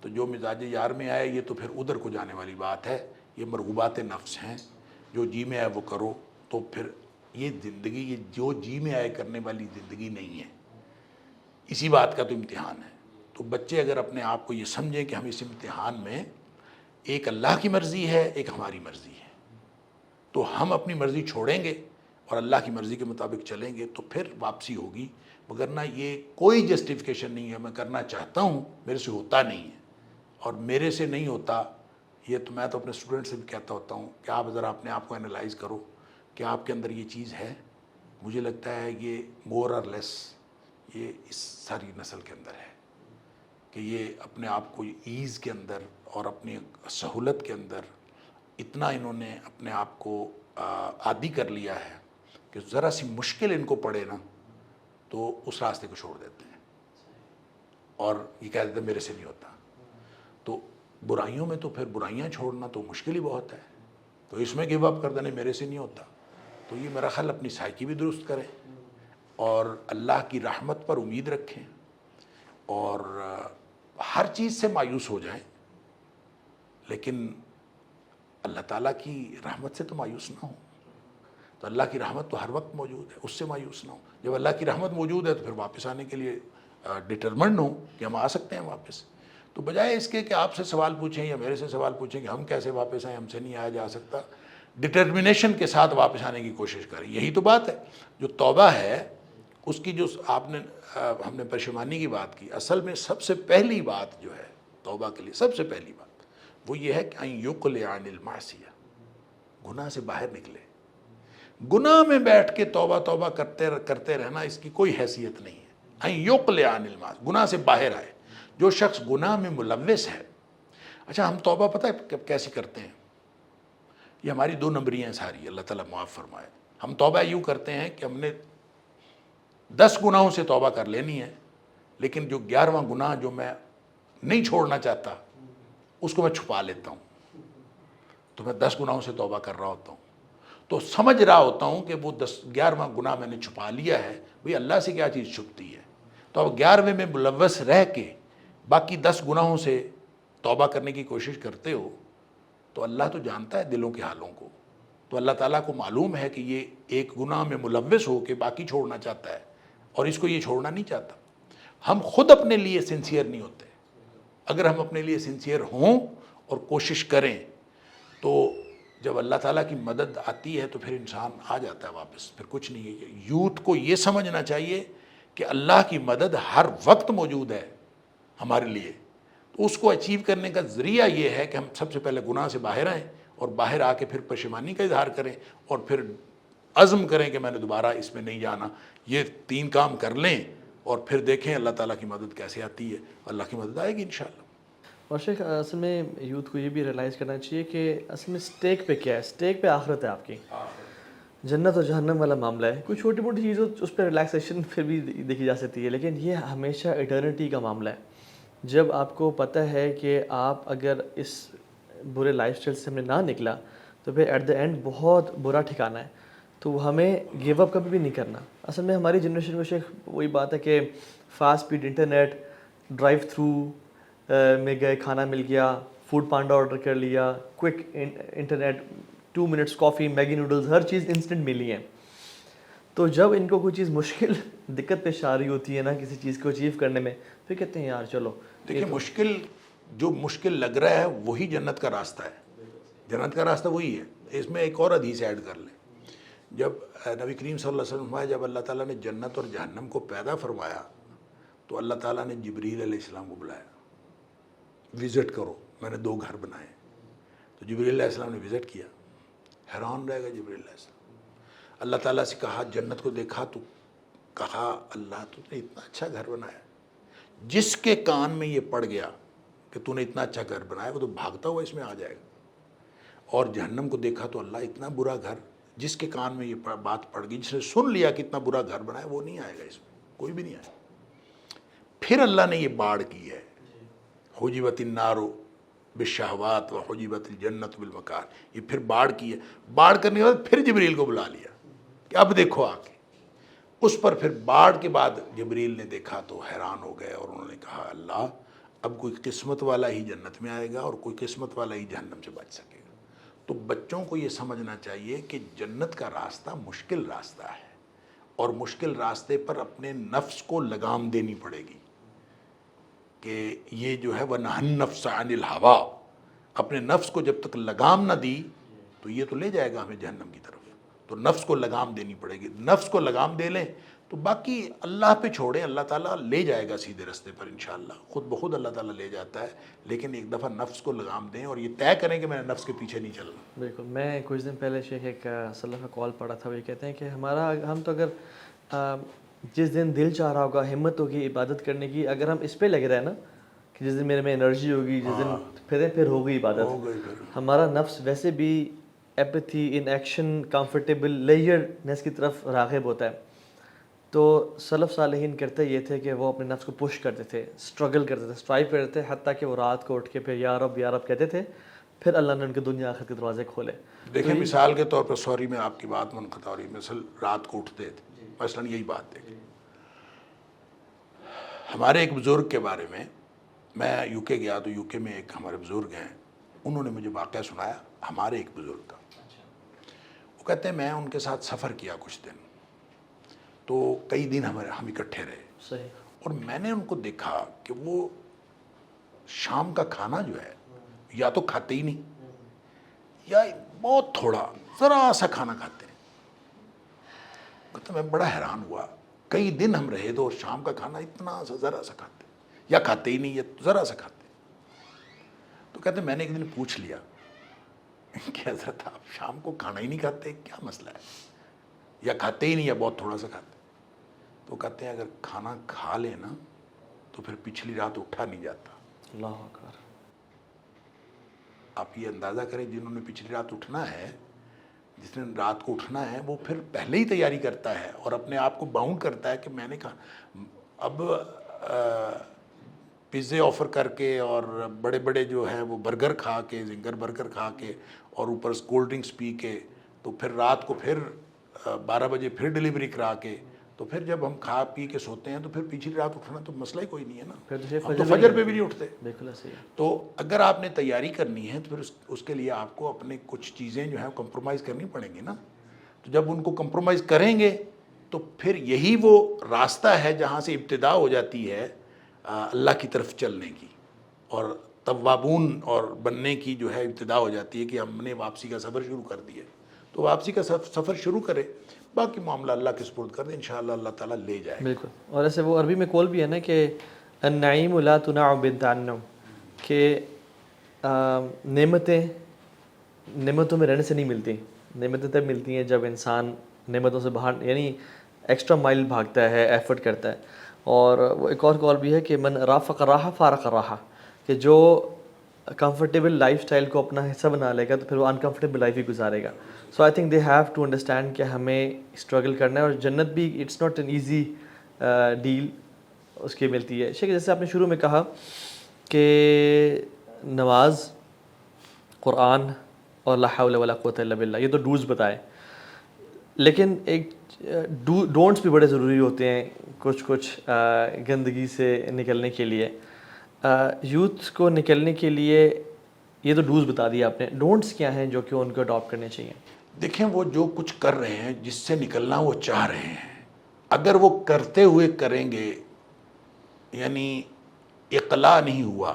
تو جو مزاج یار میں آئے یہ تو پھر ادھر کو جانے والی بات ہے، یہ مرغوبات نفس ہیں، جو جی میں آئے وہ کرو، تو پھر یہ زندگی، یہ جو جی میں آئے کرنے والی زندگی نہیں ہے، اسی بات کا تو امتحان ہے۔ تو بچے اگر اپنے آپ کو یہ سمجھیں کہ ہم اس امتحان میں ایک اللہ کی مرضی ہے، ایک ہماری مرضی ہے، تو ہم اپنی مرضی چھوڑیں گے اور اللہ کی مرضی کے مطابق چلیں گے تو پھر واپسی ہوگی، وگرنہ یہ کوئی جسٹیفیکیشن نہیں ہے، میں کرنا چاہتا ہوں میرے سے ہوتا نہیں ہے، اور میرے سے نہیں ہوتا، یہ تو میں تو اپنے اسٹوڈنٹ سے بھی کہتا ہوتا ہوں کہ آپ ذرا اپنے آپ کو انالائز کرو کہ آپ کے اندر یہ چیز ہے۔ مجھے لگتا ہے یہ مور اور لیس یہ اس ساری نسل کے اندر ہے کہ یہ اپنے آپ کو ایز کے اندر اور اپنی سہولت کے اندر اتنا انہوں نے اپنے آپ کو عادی کر لیا ہے کہ ذرا سی مشکل ان کو پڑے نا تو اس راستے کو چھوڑ دیتے ہیں اور یہ کہہ دیتے ہیں میرے سے نہیں ہوتا۔ تو برائیوں میں تو پھر برائیاں چھوڑنا تو مشکل ہی بہت ہے، تو اس میں گیو اپ کر دینا میرے سے نہیں ہوتا۔ تو یہ میرا خیال اپنی سائیکی بھی درست کریں اور اللہ کی رحمت پر امید رکھیں، اور ہر چیز سے مایوس ہو جائیں لیکن اللہ تعالیٰ کی رحمت سے تو مایوس نہ ہوں۔ تو اللہ کی رحمت تو ہر وقت موجود ہے، اس سے مایوس نہ ہوں۔ جب اللہ کی رحمت موجود ہے تو پھر واپس آنے کے لیے ڈٹرمنڈ ہوں کہ ہم آ سکتے ہیں واپس۔ تو بجائے اس کے کہ آپ سے سوال پوچھیں یا میرے سے سوال پوچھیں کہ ہم کیسے واپس آئیں، ہم سے نہیں آیا جا سکتا، ڈٹرمنیشن کے ساتھ واپس آنے کی کوشش کریں۔ یہی تو بات ہے۔ جو توبہ ہے اس کی جو ہم نے پشیمانی کی بات کی، اصل میں سب سے پہلی بات جو ہے توبہ کے لیے، سب سے پہلی بات وہ یہ ہے کہ ان یقلع عن المعصیہ، گناہ سے باہر نکلے۔ گناہ میں بیٹھ کے توبہ توبہ کرتے رہنا اس کی کوئی حیثیت نہیں ہے۔ ان یقلع عن المعصیہ، گناہ سے باہر آئے۔ جو شخص گناہ میں ملوث ہے، اچھا ہم توبہ پتہ ہے کیسے کرتے ہیں؟ یہ ہماری 2 نمبریاں ہیں ساری، اللہ تعالیٰ معاف فرمائے۔ ہم توبہ یوں کرتے ہیں کہ ہم نے 10 گناہوں سے توبہ کر لینی ہے، لیکن جو 11واں گناہ جو میں نہیں چھوڑنا چاہتا اس کو میں چھپا لیتا ہوں، تو میں 10 گناہوں سے توبہ کر رہا ہوتا ہوں، تو سمجھ رہا ہوتا ہوں کہ وہ 11واں گناہ میں نے چھپا لیا ہے۔ بھئی اللہ سے کیا چیز چھپتی ہے؟ تو اب 11ویں میں ملوث رہ کے باقی 10 گناہوں سے توبہ کرنے کی کوشش کرتے ہو، تو اللہ تو جانتا ہے دلوں کے حالوں کو، تو اللہ تعالیٰ کو معلوم ہے کہ یہ ایک گناہ میں ملوث ہو کے باقی چھوڑنا چاہتا ہے اور اس کو یہ چھوڑنا نہیں چاہتا۔ ہم خود اپنے لیے سنسیئر نہیں ہوتے۔ اگر ہم اپنے لیے سنسیئر ہوں اور کوشش کریں تو جب اللہ تعالیٰ کی مدد آتی ہے تو پھر انسان آ جاتا ہے واپس، پھر کچھ نہیں ہے۔ یوتھ کو یہ سمجھنا چاہیے کہ اللہ کی مدد ہر وقت موجود ہے ہمارے لیے، تو اس کو اچیو کرنے کا ذریعہ یہ ہے کہ ہم سب سے پہلے گناہ سے باہر آئیں اور باہر آ کے پھر پشیمانی کا اظہار کریں اور پھر عزم کریں کہ میں نے دوبارہ اس میں نہیں جانا۔ یہ 3 کام کر لیں اور پھر دیکھیں اللہ تعالیٰ کی مدد کیسے آتی ہے۔ اللہ کی مدد آئے گی انشاءاللہ۔ اور شیخ اصل میں یوتھ کو یہ بھی ریئلائز کرنا چاہیے کہ اصل میں سٹیک پہ کیا ہے، سٹیک پہ آخرت ہے آپ کی، جنت اور جہنم والا معاملہ ہے۔ کوئی چھوٹی موٹی چیز ہو اس پہ ریلیکسیشن پھر بھی دیکھی جا سکتی ہے، لیکن یہ ہمیشہ ایٹرنٹی کا معاملہ ہے۔ جب آپ کو پتہ ہے کہ آپ اگر اس برے لائف اسٹائل سے ہم نے نہ نکلا تو پھر ایٹ دا اینڈ بہت برا ٹھکانہ ہے، تو ہمیں گیو اپ کبھی بھی نہیں کرنا۔ اصل میں ہماری جنریشن کو شیخ وہی بات ہے کہ fast speed internet, drive through میں گئے، کھانا مل گیا، فوڈ پانڈا آرڈر کر لیا، کوئک انٹرنیٹ، 2 منٹس کافی، میگی نوڈلز، ہر چیز انسٹنٹ ملی ہے۔ تو جب ان کو کوئی چیز مشکل دقت پیش آ رہی ہوتی ہے نا کسی چیز کو اچیو کرنے میں، پھر کہتے ہیں یار چلو دیکھیں مشکل، جو مشکل لگ رہا ہے وہی جنت کا راستہ ہے، جنت کا راستہ وہی ہے۔ اس میں ایک اور حدیث ایڈ کر لیں، جب نبی کریم صلی اللہ علیہ وسلم فرمایا جب اللہ تعالیٰ نے جنت اور جہنم کو پیدا فرمایا تو اللہ تعالیٰ نے جبریل علیہ السلام کو بلایا، وزٹ کرو، میں نے 2 گھر بنائے۔ تو جبریل علیہ السلام نے وزٹ کیا، حیران رہے گا جبریل علیہ السلام۔ اللہ تعالیٰ سے کہا، جنت کو دیکھا تو کہا اللہ تو نے اتنا اچھا گھر بنایا، جس کے کان میں یہ پڑ گیا کہ تو نے اتنا اچھا گھر بنایا وہ تو بھاگتا ہوا اس میں آ جائے گا۔ اور جہنم کو دیکھا تو اللہ اتنا برا گھر، جس کے کان میں یہ بات پڑ گئی، جس نے سن لیا کہ اتنا برا گھر بنایا، وہ نہیں آئے گا اس میں، کوئی بھی نہیں آئے گا۔ پھر اللہ نے یہ باڑ کی ہے، حجبت النار بالشہوات وحجبت الجنت بالمکار، یہ پھر باڑ کی ہے۔ باڑ کرنے کے بعد پھر جبریل کو بلا لیا کہ اب دیکھو آ کے، اس پر پھر باڑ کے بعد جبریل نے دیکھا تو حیران ہو گئے اور انہوں نے کہا اللہ اب کوئی قسمت والا ہی جنت میں آئے گا اور کوئی قسمت والا ہی جہنم سے بچ سکے گا۔ تو بچوں کو یہ سمجھنا چاہیے کہ جنت کا راستہ مشکل راستہ ہے، اور مشکل راستے پر اپنے نفس کو لگام دینی پڑے گی کہ یہ جو ہے وَنَهَا النَّفْسَ عَنِ الْهَوَىٰ، اپنے نفس کو جب تک لگام نہ دی تو یہ تو لے جائے گا ہمیں جہنم کی طرف. تو نفس کو لگام دینی پڑے گی. نفس کو لگام دے لیں تو باقی اللہ پہ چھوڑیں، اللہ تعالیٰ لے جائے گا سیدھے راستے پر انشاءاللہ، خود بخود اللہ تعالیٰ لے جاتا ہے. لیکن ایک دفعہ نفس کو لگام دیں اور یہ طے کریں کہ میں نے نفس کے پیچھے نہیں چلنا. بالکل. میں کچھ دن پہلے شیخ ایک سلف کا کال پڑھا تھا، وہ یہ کہتے ہیں کہ ہم تو اگر جس دن دل چاہ رہا ہوگا، ہمت ہوگی عبادت کرنے کی، اگر ہم اس پہ لگ رہے ہیں نا کہ جس دن میرے میں انرجی ہوگی، جس دن پھر ہوگی عبادت. ہمارا نفس ویسے بھی ایپتھی، ان ایکشن، کمفرٹیبل لیئرنیس کی طرف راغب ہوتا ہے. تو سلف صالحین کرتے یہ تھے کہ وہ اپنے نفس کو پش کرتے تھے، اسٹرگل کرتے تھے، اسٹرائیو کرتے تھے، حتیٰ کہ وہ رات کو اٹھ کے پھر یا رب کہتے تھے. پھر اللہ نے ان کے دنیا آخرت کے دروازے کھولے. دیکھیں مثال کے طور پر، سوری میں آپ کی بات منقطع ہو رہی، مثلا رات کو اٹھتے تھے، مثلا یہی بات دیکھیں. ہمارے ایک بزرگ کے بارے میں یو کے گیا تو یو کے میں ایک ہمارے بزرگ ہیں، انہوں نے مجھے واقعہ سنایا ہمارے ایک بزرگ کا. وہ کہتے ہیں میں ان کے ساتھ سفر کیا کچھ دن، تو کئی دن ہم اکٹھے رہے. صحیح. اور میں نے ان کو دیکھا کہ وہ شام کا کھانا جو ہے یا تو کھاتے ہی نہیں، یا بہت تھوڑا ذرا سا کھانا کھاتے ہیں. کہتے میں بڑا حیران ہوا، کئی دن ہم رہے تو شام کا کھانا اتنا سا ذرا سا کھاتے، یا کھاتے ہی نہیں یا ذرا سا کھاتے. تو کہتے میں نے ایک دن پوچھ لیا کہ حضرت آپ شام کو کھانا ہی نہیں کھاتے، کیا مسئلہ ہے؟ یا کھاتے ہی نہیں یا بہت تھوڑا سا کھاتے. تو کہتے ہیں اگر کھانا کھا لے نا تو پھر پچھلی رات اٹھا نہیں جاتا. اللہ اکبر. آپ یہ اندازہ کریں جنہوں نے پچھلی رات اٹھنا ہے، جس نے رات کو اٹھنا ہے، وہ پھر پہلے ہی تیاری کرتا ہے اور اپنے آپ کو باؤنڈ کرتا ہے کہ میں نے کہا اب پیزے آفر کر کے اور بڑے بڑے جو ہے وہ برگر کھا کے، زنگر برگر کھا کے اور اوپر کولڈ ڈرنکس پی کے، تو پھر رات کو پھر 12 بجے پھر ڈیلیوری کرا کے، تو پھر جب ہم کھا پی کے سوتے ہیں تو پھر پچھلی رات اٹھنا تو مسئلہ ہی کوئی نہیں ہے نا. ہم تو فجر پہ بھی نہیں اٹھتے. بالکل صحیح. تو اگر آپ نے تیاری کرنی ہے تو پھر اس کے لیے آپ کو اپنے کچھ چیزیں جو ہیں کمپرومائز کرنی پڑیں گی نا. تو جب ان کو کمپرومائز کریں گے تو پھر یہی وہ راستہ ہے جہاں سے ابتدا ہو جاتی ہے اللہ کی طرف چلنے کی، اور توابون اور بننے کی جو ہے ابتدا ہو جاتی ہے کہ ہم نے واپسی کا سفر شروع کر دیا. تو واپسی کا سفر شروع کرے، باقی معاملہ اللہ کے سپرد کر دیں، انشاءاللہ اللہ تعالیٰ لے جائے گا. بالکل. اور ایسے وہ عربی میں قول بھی ہے نا کہ النعیم لا تناع بالتعنم، کہ نعمتوں میں رہنے سے نہیں ملتی. نعمتیں تب ملتی ہیں جب انسان نعمتوں سے باہر، یعنی ایکسٹرا مائل بھاگتا ہے، ایفرٹ کرتا ہے. اور وہ ایک اور قول بھی ہے کہ من رافق راحہ فارق راحہ، کہ جو کمفرٹیبل لائف سٹائل کو اپنا حصہ بنا لے گا تو پھر وہ انکمفرٹیبل لائف ہی گزارے گا. So I think they have to understand کہ ہمیں اسٹرگل کرنا ہے، اور جنت بھی it's not an easy deal اس کی ملتی ہے. شیخ جیسے آپ نے شروع میں کہا کہ نماز، قرآن اور لا حول ولا قوۃ الا باللہ، یہ تو ڈوز بتائے، لیکن ایک ڈونٹس بھی بڑے ضروری ہوتے ہیں کچھ گندگی سے نکلنے کے لیے. یوتھ کو نکلنے کے لیے یہ تو ڈوز بتا دیا آپ نے، ڈونٹس کیا ہیں جو کہ ان کو اڈاپٹ کرنے چاہیے؟ دیکھیں وہ جو کچھ کر رہے ہیں، جس سے نکلنا وہ چاہ رہے ہیں، اگر وہ کرتے ہوئے کریں گے، یعنی اقلاع نہیں ہوا،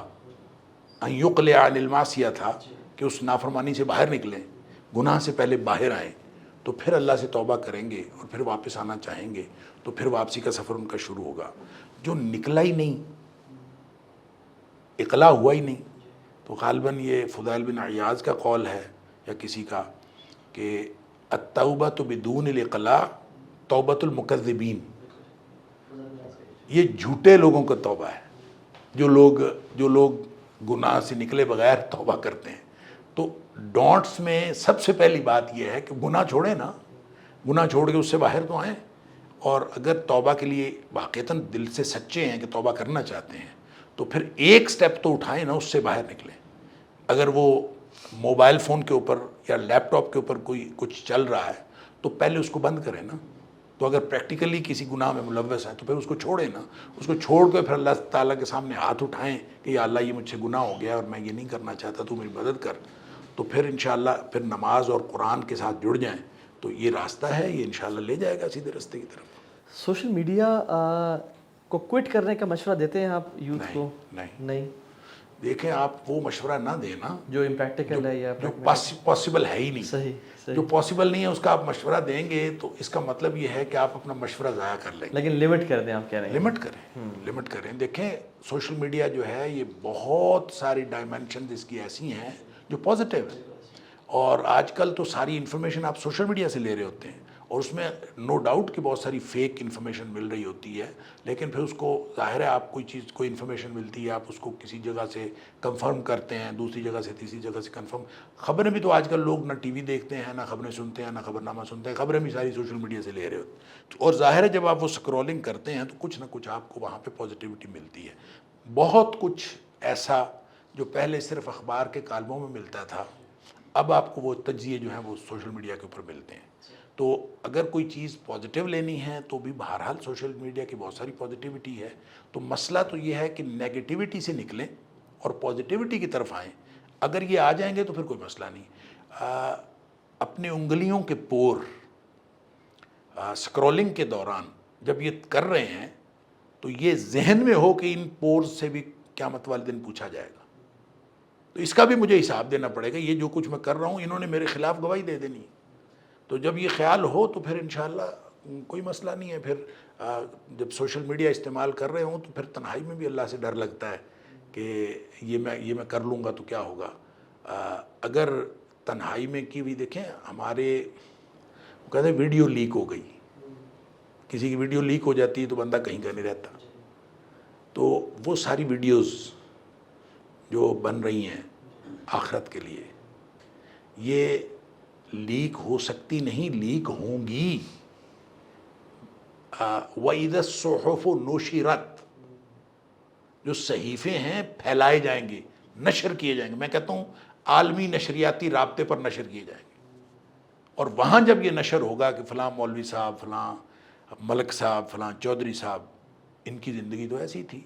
ان یقلع عن المعصیہ تھا کہ اس نافرمانی سے باہر نکلیں، گناہ سے پہلے باہر آئیں، تو پھر اللہ سے توبہ کریں گے اور پھر واپس آنا چاہیں گے، تو پھر واپسی کا سفر ان کا شروع ہوگا. جو نکلا ہی نہیں، اقلاع ہوا ہی نہیں، تو غالباً یہ فضیل بن عیاض کا قول ہے یا کسی کا کہ التوبۃ بدون الاقلاع توبۃ المکذبین. یہ جھوٹے لوگوں کا توبہ ہے، جو لوگ گناہ سے نکلے بغیر توبہ کرتے ہیں. تو ڈونٹس میں سب سے پہلی بات یہ ہے کہ گناہ چھوڑیں نا، گناہ چھوڑ کے اس سے باہر تو آئیں، اور اگر توبہ کے لیے واقعتاً دل سے سچے ہیں کہ توبہ کرنا چاہتے ہیں تو پھر ایک سٹیپ تو اٹھائیں نا، اس سے باہر نکلیں. اگر وہ موبائل فون کے اوپر یا لیپ ٹاپ کے اوپر کوئی کچھ چل رہا ہے تو پہلے اس کو بند کریں نا. تو اگر پریکٹیکلی کسی گناہ میں ملوث ہے تو پھر اس کو چھوڑیں نا، اس کو چھوڑ کے پھر اللہ تعالیٰ کے سامنے ہاتھ اٹھائیں کہ یا اللہ یہ مجھ سے گناہ ہو گیا اور میں یہ نہیں کرنا چاہتا، تو میری مدد کر. تو پھر انشاءاللہ پھر نماز اور قرآن کے ساتھ جڑ جائیں تو یہ راستہ ہے، یہ انشاءاللہ لے جائے گا سیدھے راستے کی طرف۔ سوشل میڈیا کو کوئٹ کرنے کا مشورہ دیتے ہیں آپ یوتھ کو؟ نہیں دیکھیں آپ وہ مشورہ نہ دیں نا جو امپریکٹیکل ہے یا جو پاسبل ہے ہی نہیں۔ صحیح جو پاسبل نہیں ہے اس کا آپ مشورہ دیں گے تو اس کا مطلب یہ ہے کہ آپ اپنا مشورہ ضائع کر لیں گے۔ لیکن لمٹ کر دیں، آپ کہہ رہے ہیں لمٹ کریں۔ دیکھیں سوشل میڈیا جو ہے یہ بہت ساری ڈائمینشنز اس کی ایسی ہیں جو پازیٹیو ہے، اور آج کل تو ساری انفارمیشن آپ سوشل میڈیا سے لے رہے ہوتے ہیں، اور اس میں نو ڈاؤٹ کہ بہت ساری فیک انفارمیشن مل رہی ہوتی ہے، لیکن پھر اس کو ظاہر ہے آپ کوئی انفارمیشن ملتی ہے، آپ اس کو کسی جگہ سے کنفرم کرتے ہیں، دوسری جگہ سے تیسری جگہ سے کنفرم۔ خبریں بھی تو آج کل لوگ نہ ٹی وی دیکھتے ہیں، نہ خبریں سنتے ہیں، نہ خبرنامہ سنتے ہیں، خبریں بھی ساری سوشل میڈیا سے لے رہے ہوتے ہیں، اور ظاہر ہے جب آپ وہ سکرولنگ کرتے ہیں تو کچھ نہ کچھ آپ کو وہاں پہ پازیٹیوٹی ملتی ہے۔ بہت کچھ ایسا جو پہلے صرف اخبار کے کالموں میں ملتا تھا، اب آپ کو وہ تجزیے جو ہیں وہ سوشل میڈیا کے اوپر ملتے ہیں۔ تو اگر کوئی چیز پازیٹیو لینی ہے تو بھی بہرحال سوشل میڈیا کی بہت ساری پازیٹیوٹی ہے، تو مسئلہ تو یہ ہے کہ نیگیٹیوٹی سے نکلیں اور پازیٹیوٹی کی طرف آئیں۔ اگر یہ آ جائیں گے تو پھر کوئی مسئلہ نہیں۔ اپنے انگلیوں کے پور سکرولنگ کے دوران جب یہ کر رہے ہیں تو یہ ذہن میں ہو کہ ان پورز سے بھی قیامت والے دن پوچھا جائے گا، تو اس کا بھی مجھے حساب دینا پڑے گا۔ یہ جو کچھ میں کر رہا ہوں انہوں نے میرے خلاف گواہی دے دینی، تو جب یہ خیال ہو تو پھر انشاءاللہ کوئی مسئلہ نہیں ہے۔ پھر جب سوشل میڈیا استعمال کر رہے ہوں تو پھر تنہائی میں بھی اللہ سے ڈر لگتا ہے کہ یہ میں کر لوں گا تو کیا ہوگا۔ اگر تنہائی میں کی بھی دیکھیں ہمارے وہ کہتے ہیں ویڈیو لیک ہو گئی، کسی کی ویڈیو لیک ہو جاتی ہے تو بندہ کہیں کا نہیں رہتا، تو وہ ساری ویڈیوز جو بن رہی ہیں آخرت کے لیے یہ لیک ہو سکتی نہیں، لیک ہوں گی۔ وَإِذَا الصُّحُفُ نُشِرَتْ، جو صحیفے ہیں پھیلائے جائیں گے، نشر کیے جائیں گے، میں کہتا ہوں عالمی نشریاتی رابطے پر نشر کیے جائیں گے، اور وہاں جب یہ نشر ہوگا کہ فلاں مولوی صاحب، فلاں ملک صاحب، فلاں چودھری صاحب، ان کی زندگی تو ایسی تھی،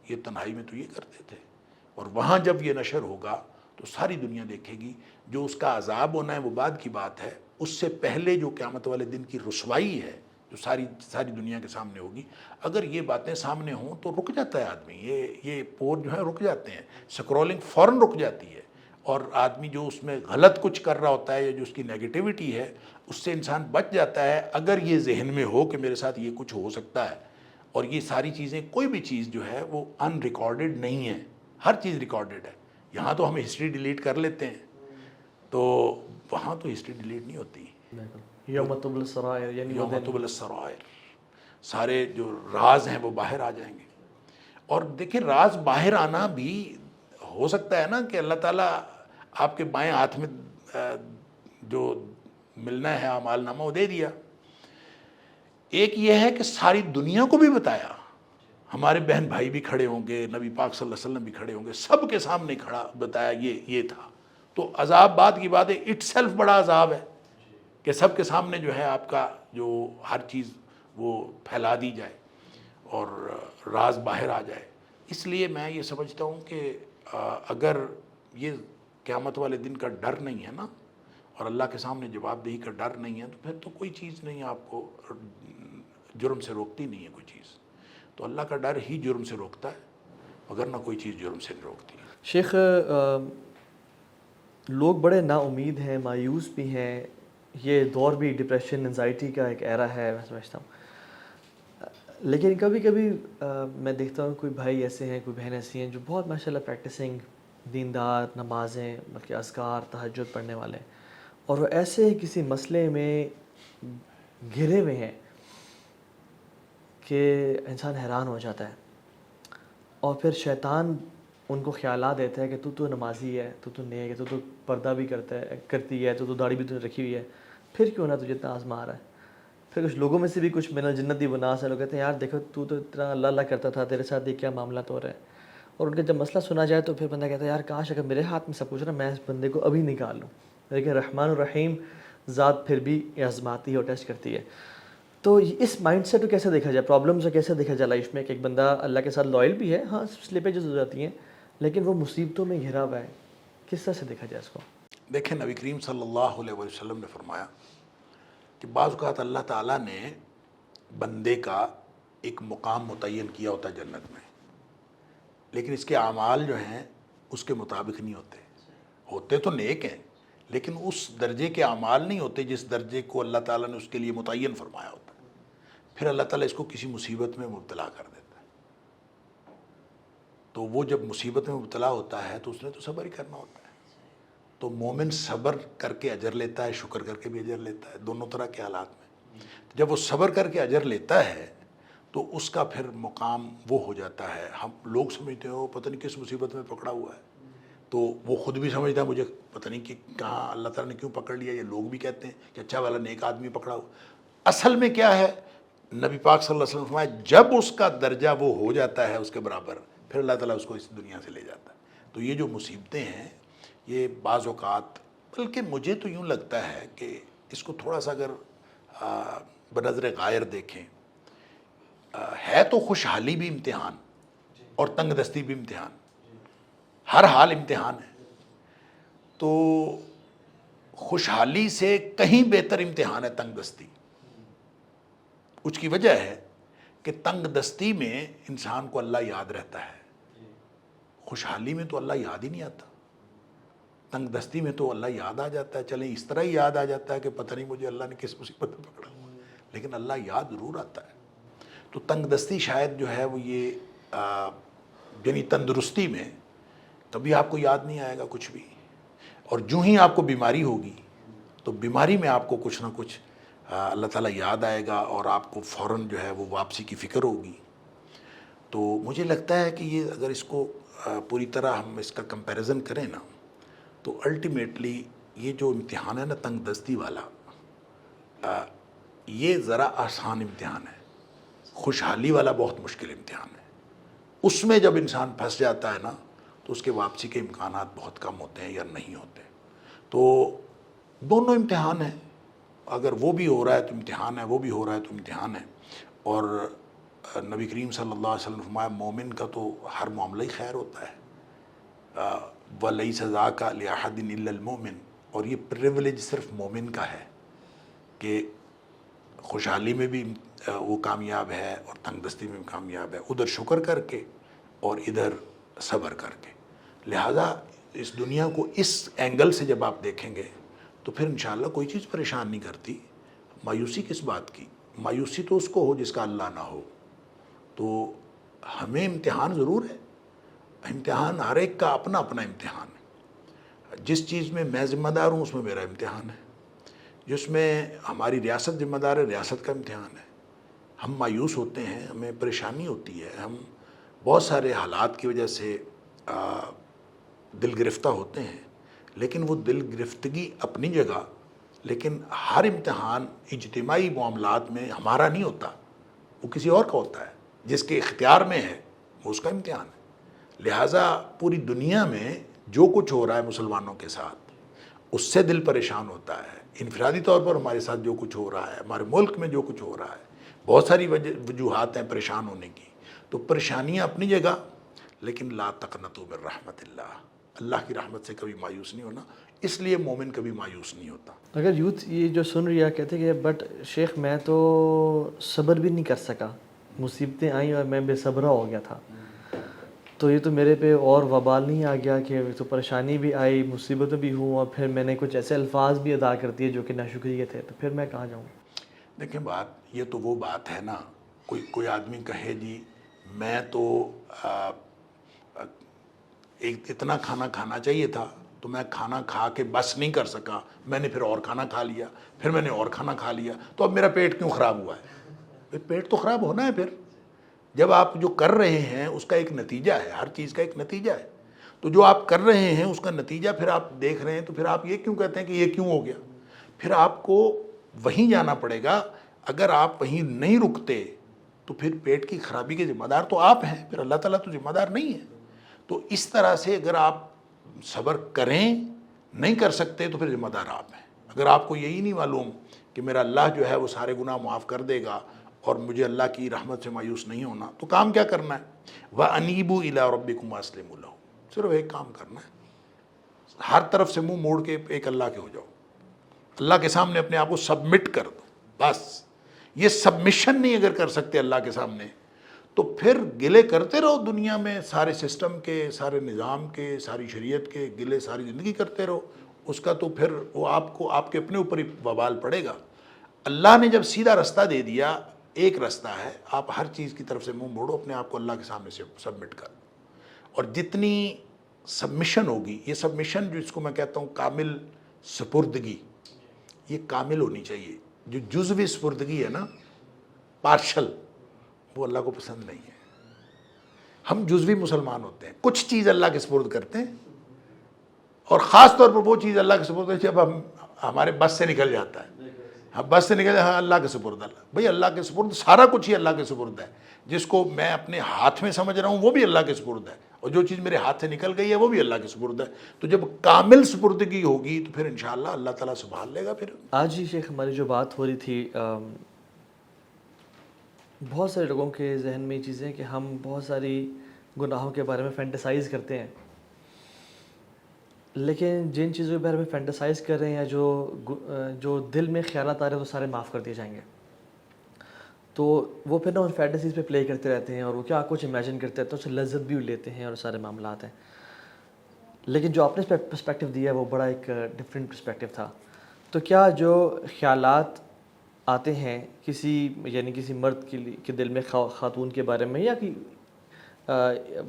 یہ تنہائی میں تو یہ کرتے تھے، اور وہاں جب یہ نشر ہوگا تو ساری دنیا دیکھے گی۔ جو اس کا عذاب ہونا ہے وہ بعد کی بات ہے، اس سے پہلے جو قیامت والے دن کی رسوائی ہے جو ساری دنیا کے سامنے ہوگی، اگر یہ باتیں سامنے ہوں تو رک جاتا ہے آدمی، یہ پور جو ہے رک جاتے ہیں، سکرولنگ فوراً رک جاتی ہے، اور آدمی جو اس میں غلط کچھ کر رہا ہوتا ہے یا جو اس کی نیگیٹیوٹی ہے اس سے انسان بچ جاتا ہے، اگر یہ ذہن میں ہو کہ میرے ساتھ یہ کچھ ہو سکتا ہے۔ اور یہ ساری چیزیں، کوئی بھی چیز جو ہے وہ ان ریکارڈڈ نہیں ہے، ہر چیز ریکارڈڈ ہے۔ یہاں تو ہم ہسٹری ڈیلیٹ کر لیتے ہیں، تو وہاں تو ہسٹری ڈیلیٹ نہیں ہوتی۔ یوم تبلی السرائر، یعنی یوم تبلی السرائر، سارے جو راز ہیں وہ باہر آ جائیں گے۔ اور دیکھیں راز باہر آنا بھی ہو سکتا ہے نا کہ اللہ تعالیٰ آپ کے بائیں ہاتھ میں جو ملنا ہے اعمال نامہ وہ دے دیا۔ ایک یہ ہے کہ ساری دنیا کو بھی بتایا، ہمارے بہن بھائی بھی کھڑے ہوں گے، نبی پاک صلی اللہ علیہ وسلم بھی کھڑے ہوں گے، سب کے سامنے کھڑا بتایا یہ تھا، تو عذاب بعد کی بات ہے، اٹ سیلف بڑا عذاب ہے کہ سب کے سامنے جو ہے آپ کا جو ہر چیز وہ پھیلا دی جائے اور راز باہر آ جائے۔ اس لیے میں یہ سمجھتا ہوں کہ اگر یہ قیامت والے دن کا ڈر نہیں ہے نا، اور اللہ کے سامنے جواب دہی کا ڈر نہیں ہے، تو پھر تو کوئی چیز نہیں آپ کو جرم سے روکتی نہیں ہے کوئی چیز، تو اللہ کا ڈر ہی جرم سے روکتا ہے، مگر نہ کوئی چیز جرم سے نہیں روکتی ہے۔ شیخ، لوگ بڑے نا امید ہیں، مایوس بھی ہیں، یہ دور بھی ڈپریشن انزائٹی کا ایک ایرا ہے میں سمجھتا ہوں، لیکن کبھی کبھی میں دیکھتا ہوں کوئی بھائی ایسے ہیں، کوئی بہن ایسی ہیں جو بہت ماشاءاللہ پریکٹسنگ، دیندار، نمازیں، بلکہ اذکار، تہجد پڑھنے والے ہیں، اور وہ ایسے کسی مسئلے میں گھرے ہوئے ہیں کہ انسان حیران ہو جاتا ہے، اور پھر شیطان ان کو خیالات دیتا ہے کہ تو نمازی ہے، تو نیک ہے، تو پردہ بھی کرتی ہے، تو داڑھی بھی رکھی ہوئی ہے، پھر کیوں نہ تجھے اتنا آزما رہا ہے۔ پھر کچھ لوگوں میں سے بھی کچھ من الجنت بناس ہیں، لوگ کہتے ہیں یار دیکھو تو اتنا اللہ اللہ کرتا تھا، تیرے ساتھ یہ کیا معاملات ہو رہے ہیں، اور ان کا جب مسئلہ سنا جائے تو پھر بندہ کہتا ہے یار کاش اگر میرے ہاتھ میں سب کچھ نا میں اس بندے کو ابھی نکال لوں، لیکن رحمان الرحیم ذات پھر بھی آزماتی ہے اور ٹیسٹ کرتی ہے۔ تو اس مائنڈ سیٹ کو کیسے دیکھا جائے، پرابلم سے کیسے دیکھا جائے لائف میں کہ ایک بندہ اللہ کے ساتھ لائل بھی ہے، ہاں سلپیجز ہو جاتی ہیں، لیکن وہ مصیبتوں میں گھرا ہوا ہے، کس طرح سے دیکھا جائے اس کو؟ دیکھیں نبی کریم صلی اللہ علیہ وسلم نے فرمایا کہ بعض اوقات اللہ تعالیٰ نے بندے کا ایک مقام متعین کیا ہوتا ہے جنت میں، لیکن اس کے اعمال جو ہیں اس کے مطابق نہیں ہوتے تو نیک ہیں، لیکن اس درجے کے اعمال نہیں ہوتے جس درجے کو اللہ تعالیٰ نے اس کے لیے متعین فرمایا ہوتا ہے۔ پھر اللہ تعالیٰ اس کو کسی مصیبت میں مبتلا کر دیتا ہے، تو وہ جب مصیبت میں مبتلا ہوتا ہے تو اس نے تو صبر ہی کرنا ہوتا ہے۔ تو مومن صبر کر کے اجر لیتا ہے، شکر کر کے بھی اجر لیتا ہے، دونوں طرح کے حالات میں۔ جب وہ صبر کر کے اجر لیتا ہے تو اس کا پھر مقام وہ ہو جاتا ہے، ہم لوگ سمجھتے ہو پتہ نہیں کس مصیبت میں پکڑا ہوا ہے، تو وہ خود بھی سمجھتا ہے مجھے پتہ نہیں کہ کہاں اللہ تعالیٰ نے کیوں پکڑ لیا، یہ لوگ بھی کہتے ہیں کہ اچھا والا نیک آدمی پکڑا ہوا۔ اصل میں کیا ہے، نبی پاک صلی اللہ علیہ وسلم فرمایا جب اس کا درجہ وہ ہو جاتا ہے اس کے برابر، پھر اللہ تعالیٰ اس کو اس دنیا سے لے جاتا ہے۔ تو یہ جو مصیبتیں ہیں یہ بعض اوقات، بلکہ مجھے تو یوں لگتا ہے کہ اس کو تھوڑا سا اگر بنظر غائر دیکھیں، ہے تو خوشحالی بھی امتحان اور تنگ دستی بھی امتحان، ہر حال امتحان ہے۔ تو خوشحالی سے کہیں بہتر امتحان ہے تنگ دستی۔ اس کی وجہ ہے کہ تنگ دستی میں انسان کو اللہ یاد رہتا ہے، خوشحالی میں تو اللہ یاد ہی نہیں آتا، تنگ دستی میں تو اللہ یاد آ جاتا ہے، چلیں اس طرح ہی یاد آ جاتا ہے کہ پتہ نہیں مجھے اللہ نے کس مصیبت میں پکڑا ہوا ہے، لیکن اللہ یاد ضرور آتا ہے۔ تو تنگ دستی شاید جو ہے وہ یہ یعنی تندرستی میں کبھی آپ کو یاد نہیں آئے گا کچھ بھی، اور جو ہی آپ کو بیماری ہوگی تو بیماری میں آپ کو کچھ نہ کچھ اللہ تعالیٰ یاد آئے گا اور آپ کو فوراً جو ہے وہ واپسی کی فکر ہوگی۔ تو مجھے لگتا ہے کہ یہ اگر اس کو پوری طرح ہم اس کا کمپیریزن کریں نا تو الٹیمیٹلی یہ جو امتحان ہے نا تنگ دستی والا، یہ ذرا آسان امتحان ہے، خوشحالی والا بہت مشکل امتحان ہے۔ اس میں جب انسان پھنس جاتا ہے نا تو اس کے واپسی کے امکانات بہت کم ہوتے ہیں یا نہیں ہوتے۔ تو دونوں امتحان ہیں، اگر وہ بھی ہو رہا ہے تو امتحان ہے، وہ بھی ہو رہا ہے تو امتحان ہے۔ اور نبی کریم صلی اللہ علیہ وسلم نے فرمایا مومن کا تو ہر معاملہ ہی خیر ہوتا ہے، وَلَيْسَ ذَاكَ لِأَحَدٍ إِلَّا الْمُؤْمِنِ، اور یہ پریولیج صرف مومن کا ہے کہ خوشحالی میں بھی وہ کامیاب ہے اور تنگ دستی میں بھی کامیاب ہے، ادھر شکر کر کے اور ادھر صبر کر کے۔ لہٰذا اس دنیا کو اس اینگل سے جب آپ دیکھیں گے تو پھر انشاءاللہ کوئی چیز پریشان نہیں کرتی۔ مایوسی کس بات کی؟ مایوسی تو اس کو ہو جس کا اللہ نہ ہو۔ تو ہمیں امتحان ضرور ہے، امتحان ہر ایک کا اپنا اپنا امتحان ہے۔ جس چیز میں میں ذمہ دار ہوں اس میں میرا امتحان ہے، جس میں ہماری ریاست ذمہ دار ہے ریاست کا امتحان ہے۔ ہم مایوس ہوتے ہیں، ہمیں پریشانی ہوتی ہے، ہم بہت سارے حالات کی وجہ سے دل گرفتہ ہوتے ہیں، لیکن وہ دل گرفتگی اپنی جگہ، لیکن ہر امتحان اجتماعی معاملات میں ہمارا نہیں ہوتا، وہ کسی اور کا ہوتا ہے، جس کے اختیار میں ہے وہ اس کا امتحان ہے۔ لہٰذا پوری دنیا میں جو کچھ ہو رہا ہے مسلمانوں کے ساتھ اس سے دل پریشان ہوتا ہے، انفرادی طور پر ہمارے ساتھ جو کچھ ہو رہا ہے، ہمارے ملک میں جو کچھ ہو رہا ہے، بہت ساری وجوہات ہیں پریشان ہونے کی۔ تو پریشانیاں اپنی جگہ، لیکن لا تقنطوا من رحمت اللہ، اللہ کی رحمت سے کبھی مایوس نہیں ہونا، اس لیے مومن کبھی مایوس نہیں ہوتا۔ اگر یوتھ یہ جو سن رہی ہے کہتے کہ بٹ شیخ میں تو صبر بھی نہیں کر سکا، مصیبتیں آئیں اور میں بے صبرہ ہو گیا تھا، تو یہ تو میرے پہ اور وبال نہیں آ گیا کہ تو پریشانی بھی آئی، مصیبتیں بھی ہوں، اور پھر میں نے کچھ ایسے الفاظ بھی ادا کر دیے جو کہ ناشکری کے تھے، تو پھر میں کہاں جاؤں؟ دیکھیں بات یہ تو وہ بات ہے نا، کوئی آدمی کہے جی میں تو ایک اتنا کھانا کھانا چاہیے تھا تو میں کھانا کھا کے بس نہیں کر سکا، میں نے پھر اور کھانا کھا لیا، پھر میں نے اور کھانا کھا لیا، تو اب میرا پیٹ کیوں خراب ہوا ہے؟ پیٹ تو خراب ہونا ہے پھر، جب آپ جو کر رہے ہیں اس کا ایک نتیجہ ہے، ہر چیز کا ایک نتیجہ ہے، تو جو آپ کر رہے ہیں اس کا نتیجہ پھر آپ دیکھ رہے ہیں، تو پھر آپ یہ کیوں کہتے ہیں کہ یہ کیوں ہو گیا؟ پھر آپ کو وہیں جانا پڑے گا۔ اگر آپ وہیں نہیں رکتے تو پھر پیٹ کی خرابی کے ذمہ دار تو آپ ہیں، پھر اللہ تعالیٰ تو ذمہ دار نہیں ہے۔ تو اس طرح سے اگر آپ صبر کریں، نہیں کر سکتے تو پھر ذمہ دار آپ ہیں۔ اگر آپ کو یہی نہیں معلوم کہ میرا اللہ جو ہے وہ سارے گناہ معاف کر دے گا اور مجھے اللہ کی رحمت سے مایوس نہیں ہونا، تو کام کیا کرنا ہے؟ وَأَنِيبُوا إِلَىٰ رَبِّكُمْ وَأَسْلِمُوا لَهُ، صرف ایک کام کرنا ہے، ہر طرف سے منہ موڑ کے ایک اللہ کے ہو جاؤ، اللہ کے سامنے اپنے آپ کو سبمٹ کر دو بس۔ یہ سبمیشن نہیں اگر کر سکتے اللہ کے سامنے، تو پھر گلے کرتے رہو دنیا میں، سارے سسٹم کے، سارے نظام کے، ساری شریعت کے گلے ساری زندگی کرتے رہو، اس کا تو پھر وہ آپ کے اپنے اوپر ہی وبال پڑے گا۔ اللہ نے جب سیدھا رستہ دے دیا، ایک رستہ ہے، آپ ہر چیز کی طرف سے منہ موڑو، اپنے آپ کو اللہ کے سامنے سے سبمٹ کر دو، اور جتنی سبمیشن ہوگی، یہ سبمیشن جو اس کو میں کہتا ہوں کامل سپردگی، یہ کامل ہونی چاہیے۔ جو جزوی سپردگی ہے نا، پارشل، وہ اللہ کو پسند نہیں ہے۔ ہم جزوی مسلمان ہوتے ہیں، کچھ چیز اللہ کے سپرد کرتے ہیں، اور خاص طور پر وہ چیز اللہ کے سپرد ہے جب ہمارے بس سے نکل جاتا ہے، ہم بس سے نکل جاتا ہے، اللہ کے سپرد، بھئی اللہ کے سپرد سارا کچھ ہی اللہ کے سپرد ہے۔ جس کو میں اپنے ہاتھ میں سمجھ رہا ہوں وہ بھی اللہ کے سپرد ہے، اور جو چیز میرے ہاتھ سے نکل گئی ہے وہ بھی اللہ کے سپرد ہے۔ تو جب کامل سپردگی ہوگی تو پھر انشاءاللہ اللہ تعالیٰ سنبھال لے گا۔ پھر آج ہی شیخ ہماری جو بات ہو رہی تھی، بہت سارے لوگوں کے ذہن میں یہ چیزیں کہ ہم بہت ساری گناہوں کے بارے میں فینٹیسائز کرتے ہیں، لیکن جن چیزوں کے بارے میں فینٹیسائز کر رہے ہیں، جو دل میں خیالات آ رہے ہیں، وہ سارے معاف کر دیے جائیں گے۔ تو وہ پھر نا ان فینٹیسیز پہ پلے کرتے رہتے ہیں، اور وہ کیا کچھ امیجن کرتے ہیں، تو اس سے لذت بھی لیتے ہیں، اور سارے معاملات ہیں۔ لیکن جو آپ نے پرسپیکٹیو دیا ہے وہ بڑا ایک ڈفرینٹ پرسپیکٹیو تھا۔ تو کیا جو خیالات آتے ہیں کسی مرد کے دل میں خاتون کے بارے میں، یا کہ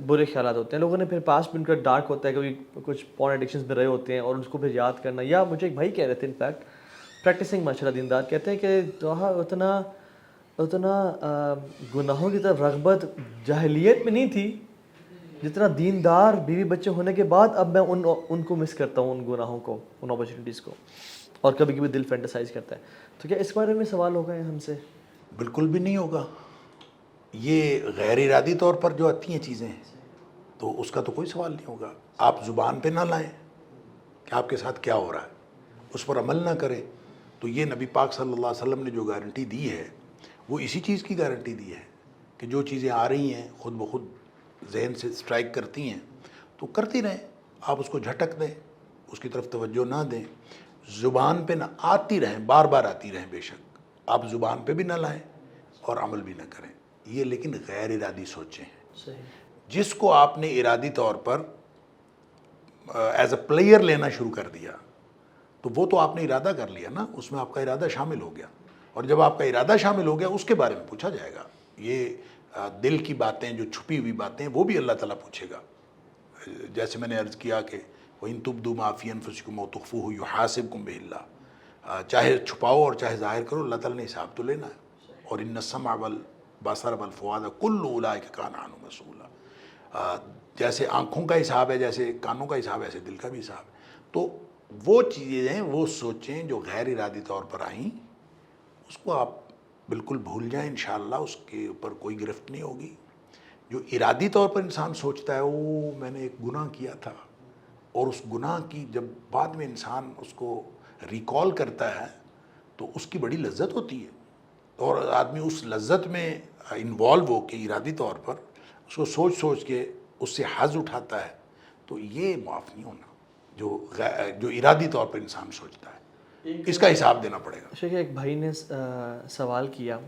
برے خیالات ہوتے ہیں، لوگوں نے پھر پاس میں ان کا ڈارک ہوتا ہے، کبھی کچھ پورن ایڈکشنز میں رہے ہوتے ہیں، اور اس کو پھر یاد کرنا، یا مجھے ایک بھائی کہہ رہے تھے انفیکٹ پریکٹسنگ ماشاء اللہ دیندار، کہتے ہیں کہ اتنا گناہوں کی طرف رغبت جاہلیت میں نہیں تھی جتنا دیندار بیوی بچے ہونے کے بعد اب میں ان کو مس کرتا ہوں، ان گناہوں کو، ان اپرچونیٹیز کو، اور کبھی کبھی دل فینٹیسائز کرتا ہے۔ تو کیا اس بارے میں سوال ہوگا ہم سے؟ بالکل بھی نہیں ہوگا۔ یہ غیر ارادی طور پر جو آتی ہیں چیزیں، تو اس کا تو کوئی سوال نہیں ہوگا۔ آپ زبان پہ نہ لائیں کہ آپ کے ساتھ کیا ہو رہا ہے، اس پر عمل نہ کریں۔ تو یہ نبی پاک صلی اللہ علیہ وسلم نے جو گارنٹی دی ہے، وہ اسی چیز کی گارنٹی دی ہے کہ جو چیزیں آ رہی ہیں خود بخود ذہن سے سٹرائک کرتی ہیں، تو کرتی رہیں، آپ اس کو جھٹک دیں، اس کی طرف توجہ نہ دیں، زبان پہ نہ آتی رہیں، بار بار آتی رہیں، بے شک آپ زبان پہ بھی نہ لائیں اور عمل بھی نہ کریں۔ یہ لیکن غیر ارادی سوچیں ہیں۔ صحیح۔ جس کو آپ نے ارادی طور پر ایز اے پلیئر لینا شروع کر دیا، تو وہ تو آپ نے ارادہ کر لیا نا، اس میں آپ کا ارادہ شامل ہو گیا، اور جب آپ کا ارادہ شامل ہو گیا اس کے بارے میں پوچھا جائے گا۔ یہ دل کی باتیں، جو چھپی ہوئی باتیں، وہ بھی اللہ تعالیٰ پوچھے گا۔ جیسے میں نے عرض کیا کہ وَإِن تُبْدُوا مَا فِي أَنفُسِكُمْ أَوْ تُخْفُوهُ يُحَاسِبْكُم بِهِ اللَّهُ، چاہے چھپاؤ اور چاہے ظاہر کرو، اللہ تعالیٰ نے حساب تو لینا ہے۔ اور إِنَّ السَّمْعَ وَالْبَصَرَ وَالْفُؤَادَ كُلُّ أُولَٰئِكَ كَانَ عَنْهُ مَسْئُولًا، جیسے آنکھوں کا حساب ہے، جیسے کانوں کا حساب ہے، ایسے دل کا بھی حساب ہے۔ تو وہ چیزیں، وہ سوچیں جو غیر ارادی طور پر آئیں، اس کو آپ بالکل بھول جائیں، انشاءاللہ اس کے اوپر کوئی گرفت نہیں ہوگی۔ جو ارادی طور پر انسان سوچتا ہے، او میں نے ایک گناہ کیا تھا، اور اس گناہ کی جب بعد میں انسان اس کو ریکال کرتا ہے تو اس کی بڑی لذت ہوتی ہے، اور آدمی اس لذت میں انوالو ہو کے ارادی طور پر اس کو سوچ سوچ کے اس سے حظ اٹھاتا ہے، تو یہ معاف نہیں ہونا جو ارادی طور پر انسان سوچتا ہے، اس کا حساب دینا پڑے گا۔ شیخ ایک بھائی نے سوال کیا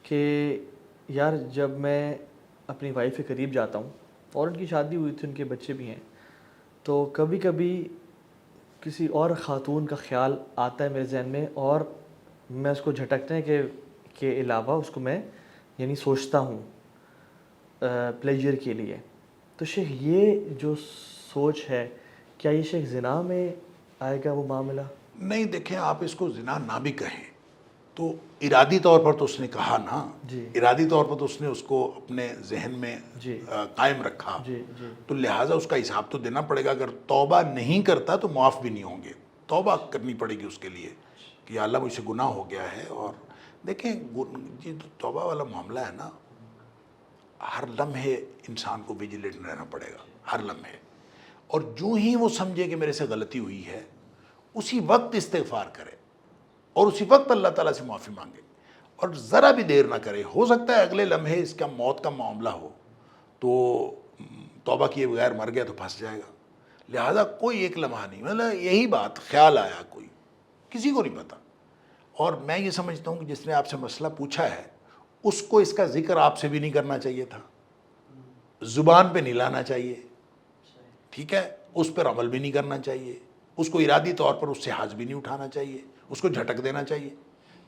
کہ یار جب میں اپنی وائف کے قریب جاتا ہوں، اور ان کی شادی ہوئی تھی، ان کے بچے بھی ہیں، تو کبھی کبھی کسی اور خاتون کا خیال آتا ہے میرے ذہن میں، اور میں اس کو جھٹکنے کے علاوہ اس کو میں یعنی سوچتا ہوں پلیجر کے لیے۔ تو شیخ یہ جو سوچ ہے، کیا یہ شیخ زنا میں آئے گا وہ معاملہ؟ نہیں، دیکھیں آپ اس کو زنا نہ بھی کہیں تو ارادی طور پر تو اس نے کہا نا، جی، ارادی طور پر تو اس نے اس کو اپنے ذہن میں جی، قائم رکھا، جی، جی، تو لہٰذا اس کا حساب تو دینا پڑے گا۔ اگر توبہ نہیں کرتا تو معاف بھی نہیں ہوں گے، توبہ کرنی پڑے گی اس کے لیے کہ یا اللہ مجھ سے گناہ ہو گیا ہے۔ اور دیکھیں یہ توبہ والا معاملہ ہے نا، ہر لمحے انسان کو ویجیلنٹ رہنا پڑے گا، ہر لمحے، اور جو ہی وہ سمجھے کہ میرے سے غلطی ہوئی ہے اسی وقت استغفار کرے، اور اسی وقت اللہ تعالیٰ سے معافی مانگے، اور ذرا بھی دیر نہ کرے۔ ہو سکتا ہے اگلے لمحے اس کا موت کا معاملہ ہو تو توبہ کیے بغیر مر گیا تو پھنس جائے گا، لہذا کوئی ایک لمحہ نہیں، مطلب یہی بات خیال آیا کوئی، کسی کو نہیں پتا. اور میں یہ سمجھتا ہوں کہ جس نے آپ سے مسئلہ پوچھا ہے اس کو اس کا ذکر آپ سے بھی نہیں کرنا چاہیے تھا، زبان پہ نہیں لانا چاہیے، ٹھیک ہے، اس پر عمل بھی نہیں کرنا چاہیے، اس کو ارادی طور پر اس سے ہاتھ بھی نہیں اٹھانا چاہیے، اس کو جھٹک دینا چاہیے.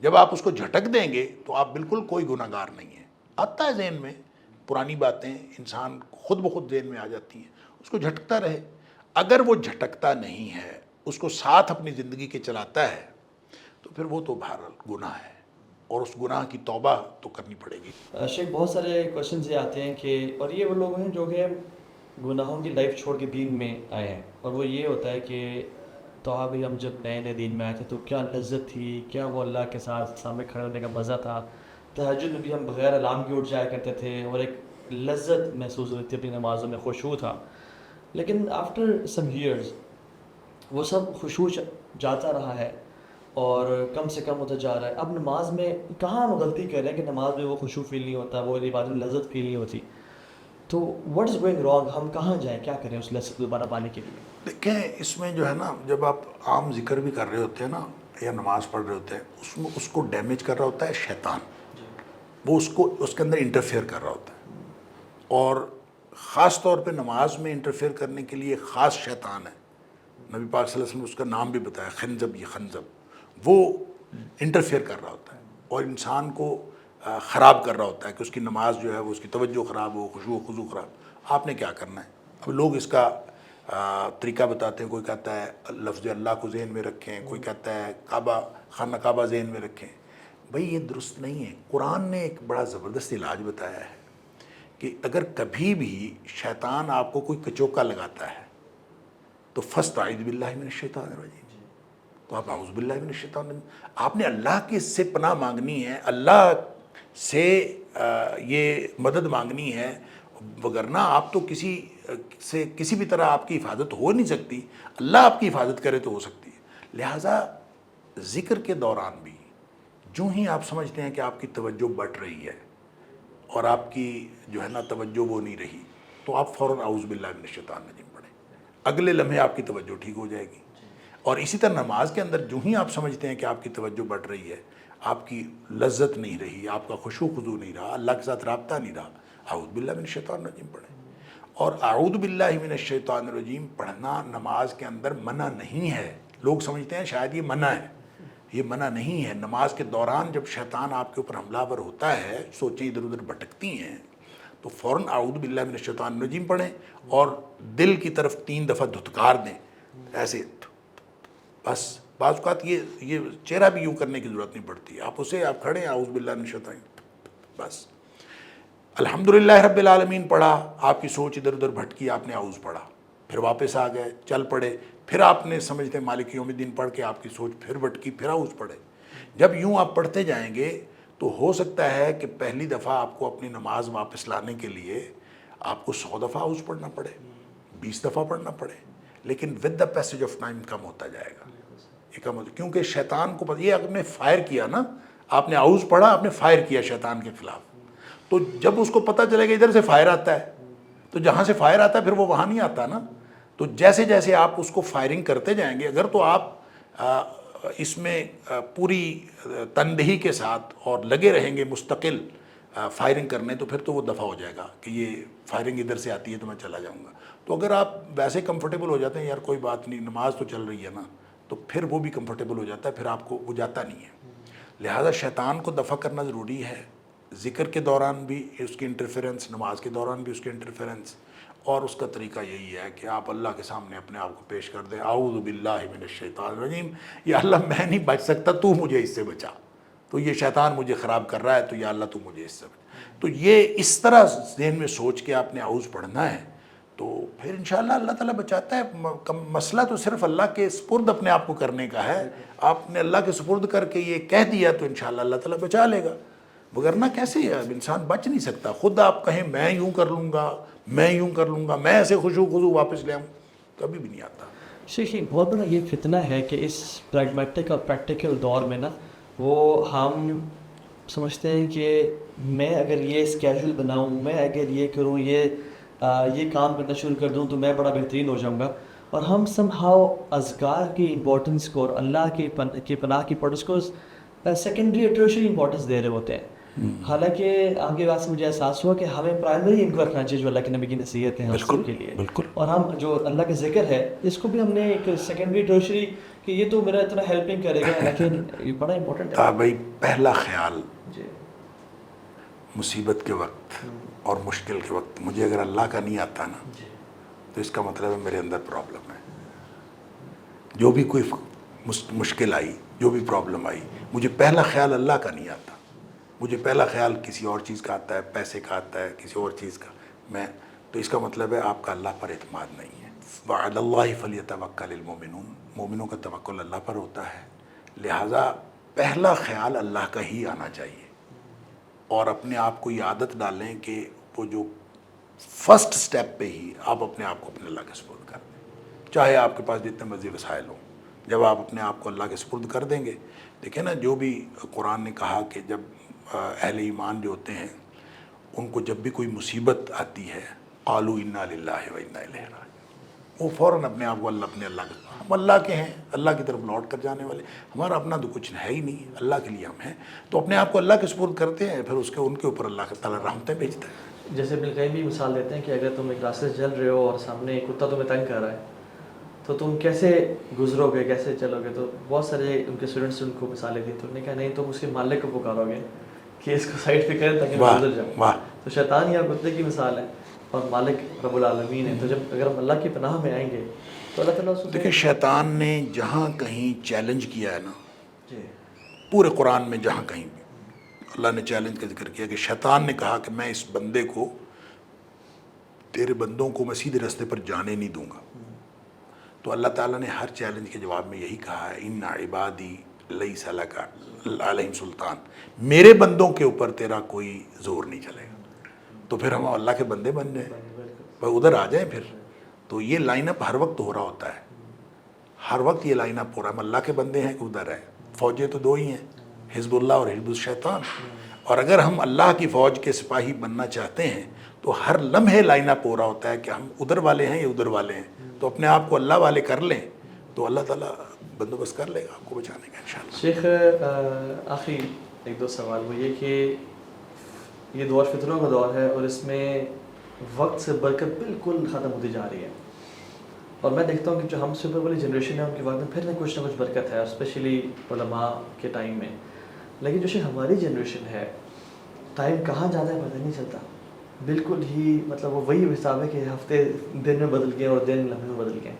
جب آپ اس کو جھٹک دیں گے تو آپ بالکل کوئی گناہ گار نہیں ہیں. آتا ہے ذہن میں پرانی باتیں، انسان خود بخود ذہن میں آ جاتی ہیں، اس کو جھٹکتا رہے. اگر وہ جھٹکتا نہیں ہے، اس کو ساتھ اپنی زندگی کے چلاتا ہے، تو پھر وہ تو بہرحال گناہ ہے، اور اس گناہ کی توبہ تو کرنی پڑے گی. شیخ بہت سارے کوشچنز یہ آتے ہیں کہ، اور یہ وہ لوگ ہیں جو کہ گناہوں کی لائف چھوڑ کے دین میں آئے ہیں، اور وہ یہ ہوتا ہے کہ تو ابھی ہم جب نئے نئے دین میں آئے تھے تو کیا لذت تھی، کیا وہ اللہ کے ساتھ سامنے کھڑے ہونے کا مزہ تھا، تہجد میں بھی ہم بغیر الارم کے اٹھ جایا کرتے تھے اور ایک لذت محسوس ہوتی تھی، اپنی نمازوں میں خشوع تھا. لیکن آفٹر سم ایئرز وہ سب خشوع جاتا رہا ہے اور کم سے کم ہوتا جا رہا ہے. اب نماز میں کہاں ہم غلطی کر رہے ہیں کہ نماز میں وہ خشوع فیل نہیں ہوتا، وہ عبادت میں لذت فیل نہیں ہوتی؟ تو واٹ از گوئنگ رانگ؟ ہم کہاں جائیں، کیا کریں اس لذت دوبارہ پانے کے لیے؟ دیکھیں، اس میں جو ہے نا، جب آپ عام ذکر بھی کر رہے ہوتے ہیں نا یا نماز پڑھ رہے ہوتے ہیں، اس میں اس کو ڈیمیج کر رہا ہوتا ہے شیطان. وہ اس کے اندر انٹرفیئر کر رہا ہوتا ہے، اور خاص طور پہ نماز میں انٹرفیئر کرنے کے لیے خاص شیطان ہے. نبی پاک صلی اللہ علیہ وسلم نے اس کا نام بھی بتایا، خنزب. یہ خنزب وہ انٹرفیئر کر رہا ہوتا ہے اور انسان کو خراب کر رہا ہوتا ہے کہ اس کی نماز جو ہے وہ اس کی توجہ خراب ہو، خشوع و خضوع خراب. آپ نے کیا کرنا ہے؟ اب لوگ اس کا طریقہ بتاتے ہیں. کوئی کہتا ہے لفظ اللہ کو ذہن میں رکھیں، کوئی کہتا ہے کعبہ، خانہ کعبہ ذہن میں رکھیں. بھئی یہ درست نہیں ہے. قرآن نے ایک بڑا زبردست علاج بتایا ہے کہ اگر کبھی بھی شیطان آپ کو کوئی کچوکا لگاتا ہے تو فاستعذ باللہ من الشیطان الرجیم، تو آپ اعوذ باللہ من الشیطان الرجیم. آپ نے اللہ کی سے پناہ مانگنی ہے، اللہ سے یہ مدد مانگنی ہے، وگرنہ آپ تو کسی بھی طرح آپ کی حفاظت ہو نہیں سکتی. اللہ آپ کی حفاظت کرے تو ہو سکتی ہے. لہٰذا ذکر کے دوران بھی جو ہی آپ سمجھتے ہیں کہ آپ کی توجہ بٹ رہی ہے اور آپ کی جو ہے نا توجہ وہ نہیں رہی، تو آپ فوراً اعوذ باللہ من الشیطان الرجیم پڑھیں. اگلے لمحے آپ کی توجہ ٹھیک ہو جائے گی. اور اسی طرح نماز کے اندر جو ہی آپ سمجھتے ہیں کہ آپ کی توجہ بٹ رہی ہے، آپ کی لذت نہیں رہی، آپ کا خشوع خضوع نہیں رہا، اللہ کے ساتھ رابطہ نہیں رہا، اعوذ باللہ من الشیطان الرجیم پڑھیں. اور اعوذ باللہ من الشیطان الرجیم پڑھنا نماز کے اندر منع نہیں ہے. لوگ سمجھتے ہیں شاید یہ منع ہے، یہ منع نہیں ہے. نماز کے دوران جب شیطان آپ کے اوپر حملہ آور ہوتا ہے، سوچیں ادھر ادھر بھٹکتی ہیں، تو فوراً اعوذ باللہ من الشیطان الرجیم پڑھیں اور دل کی طرف 3 دفعہ دھتکار دیں ایسے. بس بعض اوقات یہ چہرہ بھی یوں کرنے کی ضرورت نہیں پڑتی، آپ کھڑے ہیں اعوذ باللہ من الشیطان، بس الحمدللہ رب العالمین پڑھا، آپ کی سوچ ادھر ادھر بھٹکی، آپ نے اعوذ پڑھا، پھر واپس آ گئے، چل پڑے، پھر آپ نے سمجھتے مالک یوم الدین پڑھ کے آپ کی سوچ پھر بھٹکی، پھر اعوذ پڑھے. جب یوں آپ پڑھتے جائیں گے تو ہو سکتا ہے کہ پہلی دفعہ آپ کو اپنی نماز واپس لانے کے لیے آپ کو 100 دفعہ اعوذ پڑھنا پڑے، 20 دفعہ پڑھنا پڑے، لیکن with the passage of time کم ہوتا جائے گا. یہ کم ہوتا، کیونکہ شیطان کو یہ آپ نے فائر کیا نا، آپ نے اعوذ پڑھا، آپ نے فائر کیا شیطان کے خلاف. تو جب اس کو پتہ چلے گا ادھر سے فائر آتا ہے، تو جہاں سے فائر آتا ہے پھر وہ وہاں نہیں آتا نا. تو جیسے جیسے آپ اس کو فائرنگ کرتے جائیں گے، اگر تو آپ اس میں پوری تندہی کے ساتھ اور لگے رہیں گے مستقل فائرنگ کرنے، تو پھر تو وہ دفع ہو جائے گا کہ یہ فائرنگ ادھر سے آتی ہے تو میں چلا جاؤں گا. تو اگر آپ ویسے کمفرٹیبل ہو جاتے ہیں، یار کوئی بات نہیں نماز تو چل رہی ہے نا، تو پھر وہ بھی کمفرٹیبل ہو جاتا ہے، پھر آپ کو وہ جاتا نہیں ہے. لہٰذا شیطان کو دفع کرنا ضروری ہے. ذکر کے دوران بھی اس کی انٹرفیرنس، نماز کے دوران بھی اس کی انٹرفیرنس، اور اس کا طریقہ یہی ہے کہ آپ اللہ کے سامنے اپنے آپ کو پیش کر دیں، اعوذ باللہ من الشیطان الرجیم، یا اللہ میں نہیں بچ سکتا، تو مجھے اس سے بچا، تو یہ شیطان مجھے خراب کر رہا ہے، تو یا اللہ تو مجھے اس سے بچا. تو یہ اس طرح ذہن میں سوچ کے آپ نے اعوذ پڑھنا ہے، تو پھر انشاءاللہ اللہ تعالیٰ بچاتا ہے. مسئلہ تو صرف اللہ کے سپرد اپنے آپ کو کرنے کا ہے. آپ نے اللہ کے سپرد کر کے یہ کہہ دیا تو انشاءاللہ اللہ تعالیٰ بچا لے گا، وگرنہ کیسے ہے، انسان بچ نہیں سکتا. خود آپ کہیں میں یوں کر لوں گا، میں یوں کر لوں گا، میں ایسے خشوع خضوع واپس لے آؤں، کبھی بھی نہیں آتا. شیخ بہت بڑا یہ فتنہ ہے کہ اس پریگمیٹک اور پریکٹیکل دور میں نا، وہ ہم سمجھتے ہیں کہ میں اگر یہ اسکیجول بناؤں، میں اگر یہ کروں، یہ کام کرنا شروع کر دوں تو میں بڑا بہترین ہو جاؤں گا. اور ہم سم ہاؤ اذکار کی امپورٹنس کو اور اللہ کی پناہ کی امپورٹنس کو سیکنڈری اور ٹرشری امپورٹنس دے رہے ہوتے ہیں. حالانکہ آگے بات سے مجھے احساس ہوا کہ ہمیں پرائمری ان کو رکھنا چاہیے جو اللہ کے نبی کی نصیحتیں ہیں اس بالکل کے لیے. بالکل. اور ہم جو اللہ کا ذکر ہے اس کو بھی ہم نے ایک سیکنڈری ٹرشری کہ یہ تو میرا اتنا ہیلپنگ کرے گا لیکن یہ بڑا امپورٹنٹ ہے. بھائی پہلا خیال جی مصیبت کے وقت اور مشکل کے وقت مجھے اگر اللہ کا نہیں آتا نا جی تو اس کا مطلب ہے میرے اندر پرابلم ہے. جو بھی کوئی مشکل آئی جو بھی پرابلم آئی مجھے پہلا خیال اللہ کا نہیں آتا. مجھے پہلا خیال کسی اور چیز کا آتا ہے, پیسے کا آتا ہے, کسی اور چیز کا. تو اس کا مطلب ہے آپ کا اللہ پر اعتماد نہیں ہے. وعلی اللہ فلیتوکل المؤمنون, مومنوں کا توکل اللہ پر ہوتا ہے. لہٰذا پہلا خیال اللہ کا ہی آنا چاہیے اور اپنے آپ کو یہ عادت ڈالیں کہ وہ جو فرسٹ سٹیپ پہ ہی آپ اپنے آپ کو اپنے اللہ کے سپرد کر دیں, چاہے آپ کے پاس جتنے مرضی وسائل ہوں. جب آپ اپنے آپ کو اللہ کے سپرد کر دیں گے, دیکھیں نا جو بھی قرآن نے کہا کہ جب اہل ایمان جو ہوتے ہیں ان کو جب بھی کوئی مصیبت آتی ہے قالوا انا للہ و انا الیہ راجعون, وہ فوراً اپنے آپ کو اپنے اللہ کے, ہم اللہ کے ہیں, اللہ کی طرف لوٹ کر جانے والے, ہمارا اپنا تو کچھ ہے ہی نہیں, اللہ کے لیے ہم ہیں. تو اپنے آپ کو اللہ کے سپرد کرتے ہیں, پھر ان کے اوپر اللہ تعالیٰ رحمتیں بھیجتا ہے. جیسے ابن القیم بھی مثال دیتے ہیں کہ اگر تم ایک راستے سے چل رہے ہو اور سامنے ایک کتا تمہیں تنگ کر رہا ہے تو تم کیسے گزرو گے, کیسے چلو گے. تو بہت سارے ان کے اسٹوڈنٹس ان کو مثالیں دی, تو انہوں نے کہا نہیں تم اس کے مالک کو پکارو گے کہ اس کو سائڈ پہ کریں تاکہ میں گزر جاؤں. تو شیطان یا کتے کی مثال ہے اور مالک رب العالمین ہے. تو جب اگر ہم اللہ کی پناہ میں آئیں گے تو اللہ تعالیٰ دیکھیں شیطان نے جہاں کہیں چیلنج کیا ہے نا, جی پورے قرآن میں جہاں کہیں بھی اللہ نے چیلنج کا ذکر کیا کہ شیطان نے کہا کہ میں اس بندے کو, تیرے بندوں کو میں سیدھے راستے پر جانے نہیں دوں گا. تو اللہ تعالیٰ نے ہر چیلنج کے جواب میں یہی کہا ہے ان عبادی لیس لک علیہم سلطان, میرے بندوں کے اوپر تیرا کوئی زور نہیں چلے گا. تو پھر ہم اللہ کے بندے بن جائیں, بھائی ادھر آ جائیں پھر. تو یہ لائن اپ ہر وقت ہو رہا ہوتا ہے, ہر وقت یہ لائن اپ ہو رہا ہے. ہم اللہ کے بندے ہیں کہ ادھر ہے. فوجیں تو دو ہی ہیں, حزب اللہ اور حزب الشیطان. اور اگر ہم اللہ کی فوج کے سپاہی بننا چاہتے ہیں تو ہر لمحے لائن اپ ہو رہا ہوتا ہے کہ ہم ادھر والے ہیں یا ادھر والے ہیں. تو اپنے آپ کو اللہ والے کر لیں تو اللہ تعالیٰ بندوبست کر لے گا آپ کو بچانے کا انشاءاللہ. شیخ آخری ایک دو سوال وہ یہ کہ یہ دور فطروں کا دور ہے اور اس میں وقت سے برکت بالکل ختم ہوتی جا رہی ہے, اور میں دیکھتا ہوں کہ جو ہم سے اوپر والی جنریشن ہے ان کے وقت میں پھر نہ کچھ برکت ہے, اسپیشلی علماء کے ٹائم میں. لیکن جو ہماری جنریشن ہے ٹائم کہاں جاتا ہے پتہ نہیں چلتا, بالکل ہی مطلب وہ وہی حساب ہے کہ ہفتے دن میں بدل گئے اور دن لمحے میں بدل گئے.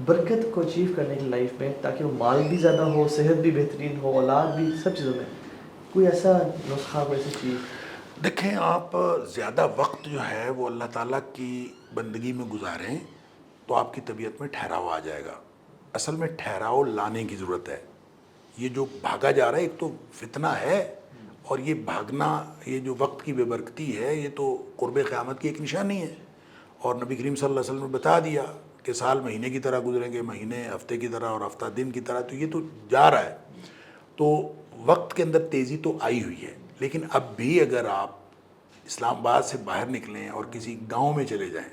برکت کو اچیو کرنے کی لائف میں تاکہ وہ مال بھی زیادہ ہو, صحت بھی بہترین ہو, اولاد بھی, سب چیزوں میں کوئی ایسا نسخہ, کوئی ایسی چیز. دیکھیں آپ زیادہ وقت جو ہے وہ اللہ تعالیٰ کی بندگی میں گزاریں تو آپ کی طبیعت میں ٹھہراؤ آ جائے گا. اصل میں ٹھہراؤ لانے کی ضرورت ہے. یہ جو بھاگا جا رہا ہے ایک تو فتنہ ہے, اور یہ بھاگنا, یہ جو وقت کی بے برکتی ہے یہ تو قرب قیامت کی ایک نشانی ہے. اور نبی کریم صلی اللہ علیہ وسلم نے بتا دیا کہ سال مہینے کی طرح گزریں گے, مہینے ہفتے کی طرح اور ہفتہ دن کی طرح. تو یہ تو جا رہا ہے. تو وقت کے اندر تیزی تو آئی ہوئی ہے, لیکن اب بھی اگر آپ اسلام آباد سے باہر نکلیں اور کسی گاؤں میں چلے جائیں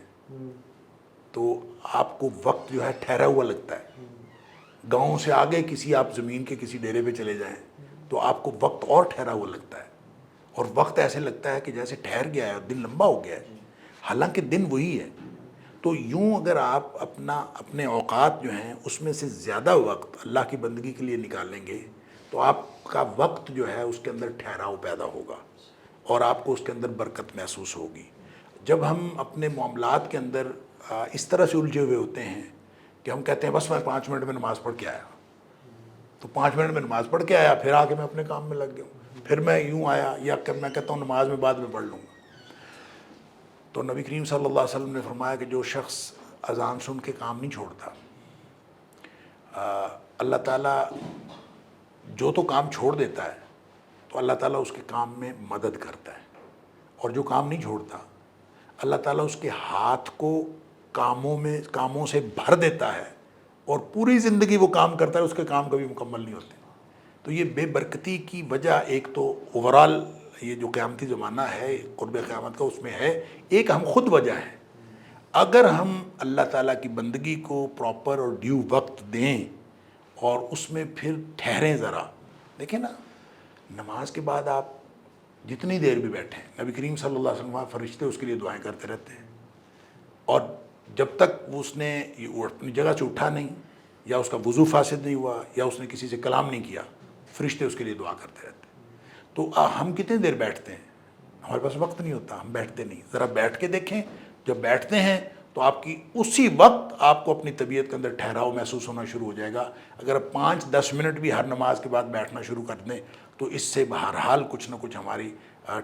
تو آپ کو وقت جو ہے ٹھہرا ہوا لگتا ہے. گاؤں سے آگے کسی آپ زمین کے کسی ڈیرے پہ چلے جائیں تو آپ کو وقت اور ٹھہرا ہوا لگتا ہے, اور وقت ایسے لگتا ہے کہ جیسے ٹھہر گیا ہے اور دن لمبا ہو گیا ہے, حالانکہ دن وہی ہے. تو یوں اگر آپ اپنے اوقات جو ہیں اس میں سے زیادہ وقت اللہ کی بندگی کے لیے نکالیں گے تو آپ کا وقت جو ہے اس کے اندر ٹھہراؤ پیدا ہوگا اور آپ کو اس کے اندر برکت محسوس ہوگی. جب ہم اپنے معاملات کے اندر اس طرح سے الجھے ہوئے ہوتے ہیں کہ ہم کہتے ہیں بس میں 5 منٹ میں نماز پڑھ کے آیا, تو 5 منٹ میں نماز پڑھ کے آیا, پھر آ کے میں اپنے کام میں لگ گیا ہوں, پھر میں یوں آیا, یا کہ میں کہتا ہوں نماز میں بعد میں پڑھ لوں گا. تو نبی کریم صلی اللہ علیہ وسلم نے فرمایا کہ جو شخص اذان سن کے کام نہیں چھوڑتا, اللہ تعالیٰ جو تو کام چھوڑ دیتا ہے تو اللہ تعالیٰ اس کے کام میں مدد کرتا ہے, اور جو کام نہیں چھوڑتا اللہ تعالیٰ اس کے ہاتھ کو کاموں سے بھر دیتا ہے, اور پوری زندگی وہ کام کرتا ہے, اس کے کام کبھی مکمل نہیں ہوتے. تو یہ بے برکتی کی وجہ ایک تو اوورال یہ جو قیامتی زمانہ ہے قرب قیامت کا اس میں ہے, ایک ہم خود وجہ ہیں. اگر ہم اللہ تعالیٰ کی بندگی کو پراپر اور ڈیو وقت دیں اور اس میں پھر ٹھہریں ذرا. دیکھیں نا، نماز کے بعد آپ جتنی دیر بھی بیٹھیں، نبی کریم صلی اللہ علیہ وسلم فرشتے اس کے لیے دعائیں کرتے رہتے ہیں، اور جب تک اس نے اپنی جگہ سے اٹھا نہیں، یا اس کا وضو فاسد نہیں ہوا، یا اس نے کسی سے کلام نہیں کیا، فرشتے اس کے لیے دعا کرتے رہتے ہیں. تو ہم کتنی دیر بیٹھتے ہیں؟ ہمارے پاس وقت نہیں ہوتا، ہم بیٹھتے نہیں. ذرا بیٹھ کے دیکھیں، جب بیٹھتے ہیں تو آپ کی اسی وقت آپ کو اپنی طبیعت کے اندر ٹھہراؤ محسوس ہونا شروع ہو جائے گا. اگر آپ 5-10 منٹ بھی ہر نماز کے بعد بیٹھنا شروع کر دیں تو اس سے بہرحال کچھ نہ کچھ ہماری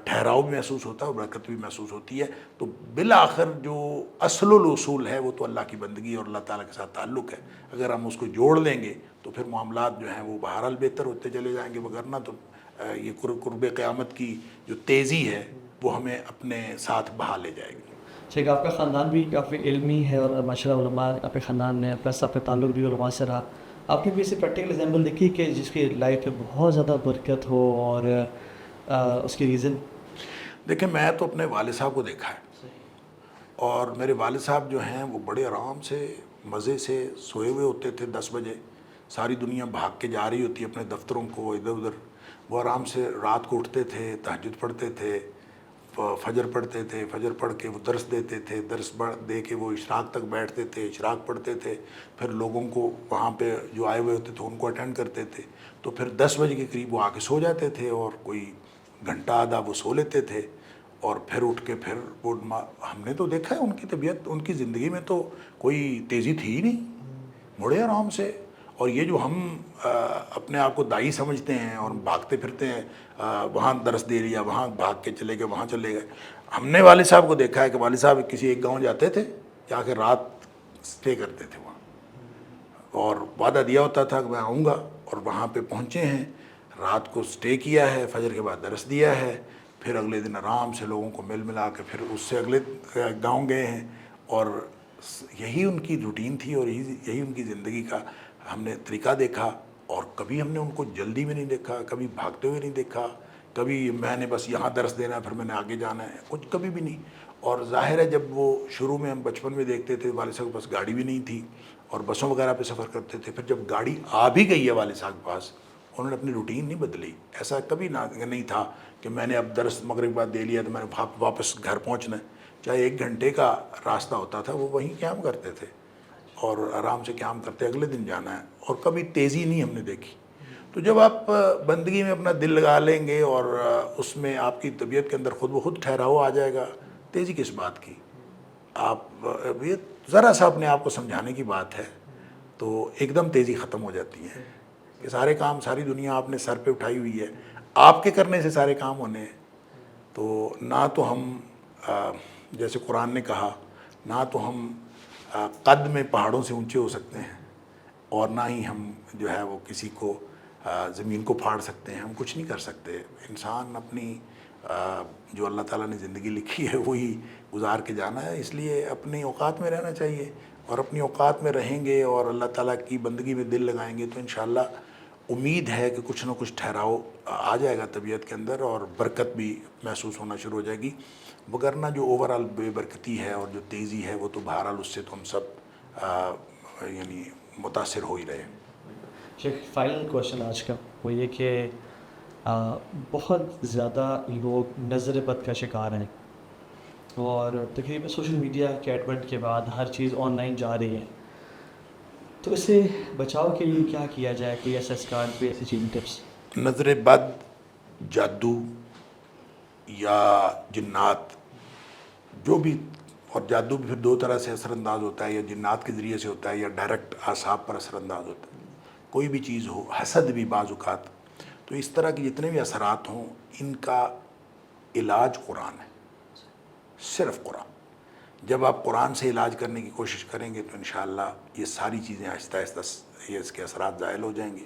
ٹھہراؤ بھی محسوس ہوتا ہے اور برکت بھی محسوس ہوتی ہے. تو بالآخر جو اصل الاصول ہے وہ تو اللہ کی بندگی اور اللہ تعالیٰ کے ساتھ تعلق ہے. اگر ہم اس کو جوڑ لیں گے تو پھر معاملات جو ہیں وہ بہرحال بہتر ہوتے چلے جائیں گے. وگرنہ تو یہ قرب قیامت کی جو تیزی ہے وہ ہمیں اپنے ساتھ بہا لے جائے گی. ٹھیک ہے، آپ کا خاندان بھی کافی علمی ہے اور ماشاء اللہ علماء آپ کے خاندان میں، پلس آپ کا تعلق بھی علماء سے رہا. آپ نے بھی اسے پریکٹیکل ایگزامپل دیکھی کہ جس کی لائف میں بہت زیادہ برکت ہو اور اس کی ریزن؟ دیکھیں، میں تو اپنے والد صاحب کو دیکھا ہے، اور میرے والد صاحب جو ہیں وہ بڑے آرام سے مزے سے سوئے ہوئے ہوتے تھے. 10 بجے ساری دنیا بھاگ کے جا رہی ہوتی ہے اپنے دفتروں کو ادھر ادھر، وہ آرام سے رات کو اٹھتے تھے، تہجد پڑھتے تھے، فجر پڑھتے تھے، فجر پڑھ کے وہ درس دیتے تھے، درس دے کے وہ اشراق تک بیٹھتے تھے، اشراق پڑھتے تھے، پھر لوگوں کو وہاں پہ جو آئے ہوئے ہوتے تھے ان کو اٹینڈ کرتے تھے. تو پھر 10 بجے کے قریب وہ آ کے سو جاتے تھے، اور کوئی گھنٹہ آدھا وہ سو لیتے تھے، اور پھر اٹھ کے پھر وہ ہم نے تو دیکھا ہے ان کی طبیعت، ان کی زندگی میں تو کوئی تیزی تھی ہی نہیں، بڑے آرام سے. اور یہ جو ہم اپنے آپ کو دائی سمجھتے ہیں اور بھاگتے پھرتے ہیں، وہاں درس دے لیا، وہاں بھاگ کے چلے گئے، وہاں چلے گئے. ہم نے والد صاحب کو دیکھا ہے کہ والد صاحب کسی ایک گاؤں جاتے تھے، جا کے رات سٹے کرتے تھے وہاں، اور وعدہ دیا ہوتا تھا کہ میں آؤں گا، اور وہاں پہ پہنچے ہیں، رات کو سٹے کیا ہے، فجر کے بعد درس دیا ہے، پھر اگلے دن آرام سے لوگوں کو مل ملا کے پھر اس سے اگلے گاؤں گئے ہیں. اور یہی ان کی روٹین تھی، اور یہی ان کی زندگی کا ہم نے طریقہ دیکھا. اور کبھی ہم نے ان کو جلدی میں نہیں دیکھا، کبھی بھاگتے ہوئے نہیں دیکھا، کبھی میں نے بس یہاں درس دینا ہے پھر میں نے آگے جانا ہے، کچھ کبھی بھی نہیں. اور ظاہر ہے جب وہ شروع میں ہم بچپن میں دیکھتے تھے، والد صاحب کے پاس گاڑی بھی نہیں تھی اور بسوں وغیرہ پہ سفر کرتے تھے. پھر جب گاڑی آ بھی گئی ہے والد صاحب کے پاس، انہوں نے اپنی روٹین نہیں بدلی. ایسا کبھی نہیں تھا کہ میں نے اب درس مغرب کے بعد دے لیا تو میں نے واپس گھر پہنچنا ہے. چاہے 1 گھنٹے کا راستہ ہوتا تھا، وہ وہیں قیام کرتے تھے اور آرام سے قیام کرتے اگلے دن جانا ہے. اور کبھی تیزی نہیں ہم نے دیکھی. تو جب آپ بندگی میں اپنا دل لگا لیں گے اور اس میں آپ کی طبیعت کے اندر خود بخود ٹھہراؤ آ جائے گا، تیزی کس بات کی؟ آپ یہ ذرا سا اپنے آپ کو سمجھانے کی بات ہے تو ایک دم تیزی ختم ہو جاتی ہے کہ سارے کام، ساری دنیا آپ نے سر پہ اٹھائی ہوئی ہے، آپ کے کرنے سے سارے کام ہونے ہیں. تو نہ تو ہم جیسے قرآن نے کہا، نہ تو ہم قد میں پہاڑوں سے اونچے ہو سکتے ہیں، اور نہ ہی ہم جو ہے وہ کسی کو زمین کو پھاڑ سکتے ہیں. ہم کچھ نہیں کر سکتے. انسان اپنی جو اللہ تعالیٰ نے زندگی لکھی ہے وہی گزار کے جانا ہے. اس لیے اپنی اوقات میں رہنا چاہیے، اور اپنی اوقات میں رہیں گے اور اللہ تعالیٰ کی بندگی میں دل لگائیں گے تو انشاءاللہ امید ہے کہ کچھ نہ کچھ ٹھہراؤ آ جائے گا طبیعت کے اندر، اور برکت بھی محسوس ہونا شروع ہو جائے گی. وگرنہ جو اوورآل بے برکتی ہے اور جو تیزی ہے وہ تو بہرحال اس سے تو ہم سب یعنی متاثر ہو ہی رہے ہیں. شیخ، فائنل کوشچن آج کا وہ یہ کہ بہت زیادہ لوگ نظر بد کا شکار ہیں، اور تقریباً سوشل میڈیا کے ایڈونٹ کے بعد ہر چیز آن لائن جا رہی ہے. تو اس سے بچاؤ کے لیے کیا کیا جائے؟ کوئی ایسا اسکار، کوئی ایسی چیزیں، ٹپس؟ نظر بد، جادو یا جنات، جو بھی، اور جادو بھی پھر 2 طرح سے اثر انداز ہوتا ہے، یا جنات کے ذریعے سے ہوتا ہے یا ڈائریکٹ اعصاب پر اثر انداز ہوتا ہے. کوئی بھی چیز ہو، حسد بھی بعض اوقات. تو اس طرح کے جتنے بھی اثرات ہوں ان کا علاج قرآن ہے، صرف قرآن. جب آپ قرآن سے علاج کرنے کی کوشش کریں گے تو انشاءاللہ یہ ساری چیزیں آہستہ آہستہ یہ اس کے اثرات زائل ہو جائیں گے.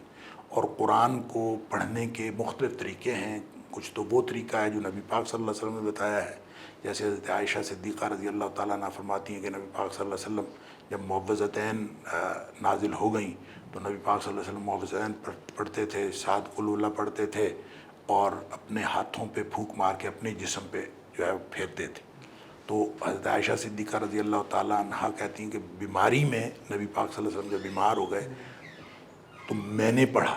اور قرآن کو پڑھنے کے مختلف طریقے ہیں. کچھ تو وہ طریقہ ہے جو نبی پاک صلی اللہ علیہ وسلم نے بتایا ہے، جیسے حضرت عائشہ صدیقہ رضی اللہ تعالیٰ عنہ فرماتی ہیں کہ نبی پاک صلی اللہ علیہ وسلم جب معوذتین نازل ہو گئیں تو نبی پاک صلی اللہ علیہ وسلم معوذتین پڑھتے تھے، 7 قل اللہ پڑھتے تھے، اور اپنے ہاتھوں پہ پھونک مار کے اپنے جسم پہ جو ہے پھیرتے تھے. تو حضرت عائشہ صدیقہ رضی اللہ تعالیٰ عنہا کہتی ہیں کہ بیماری میں نبی پاک صلی اللہ علیہ وسلم جب بیمار ہو گئے تو میں نے پڑھا،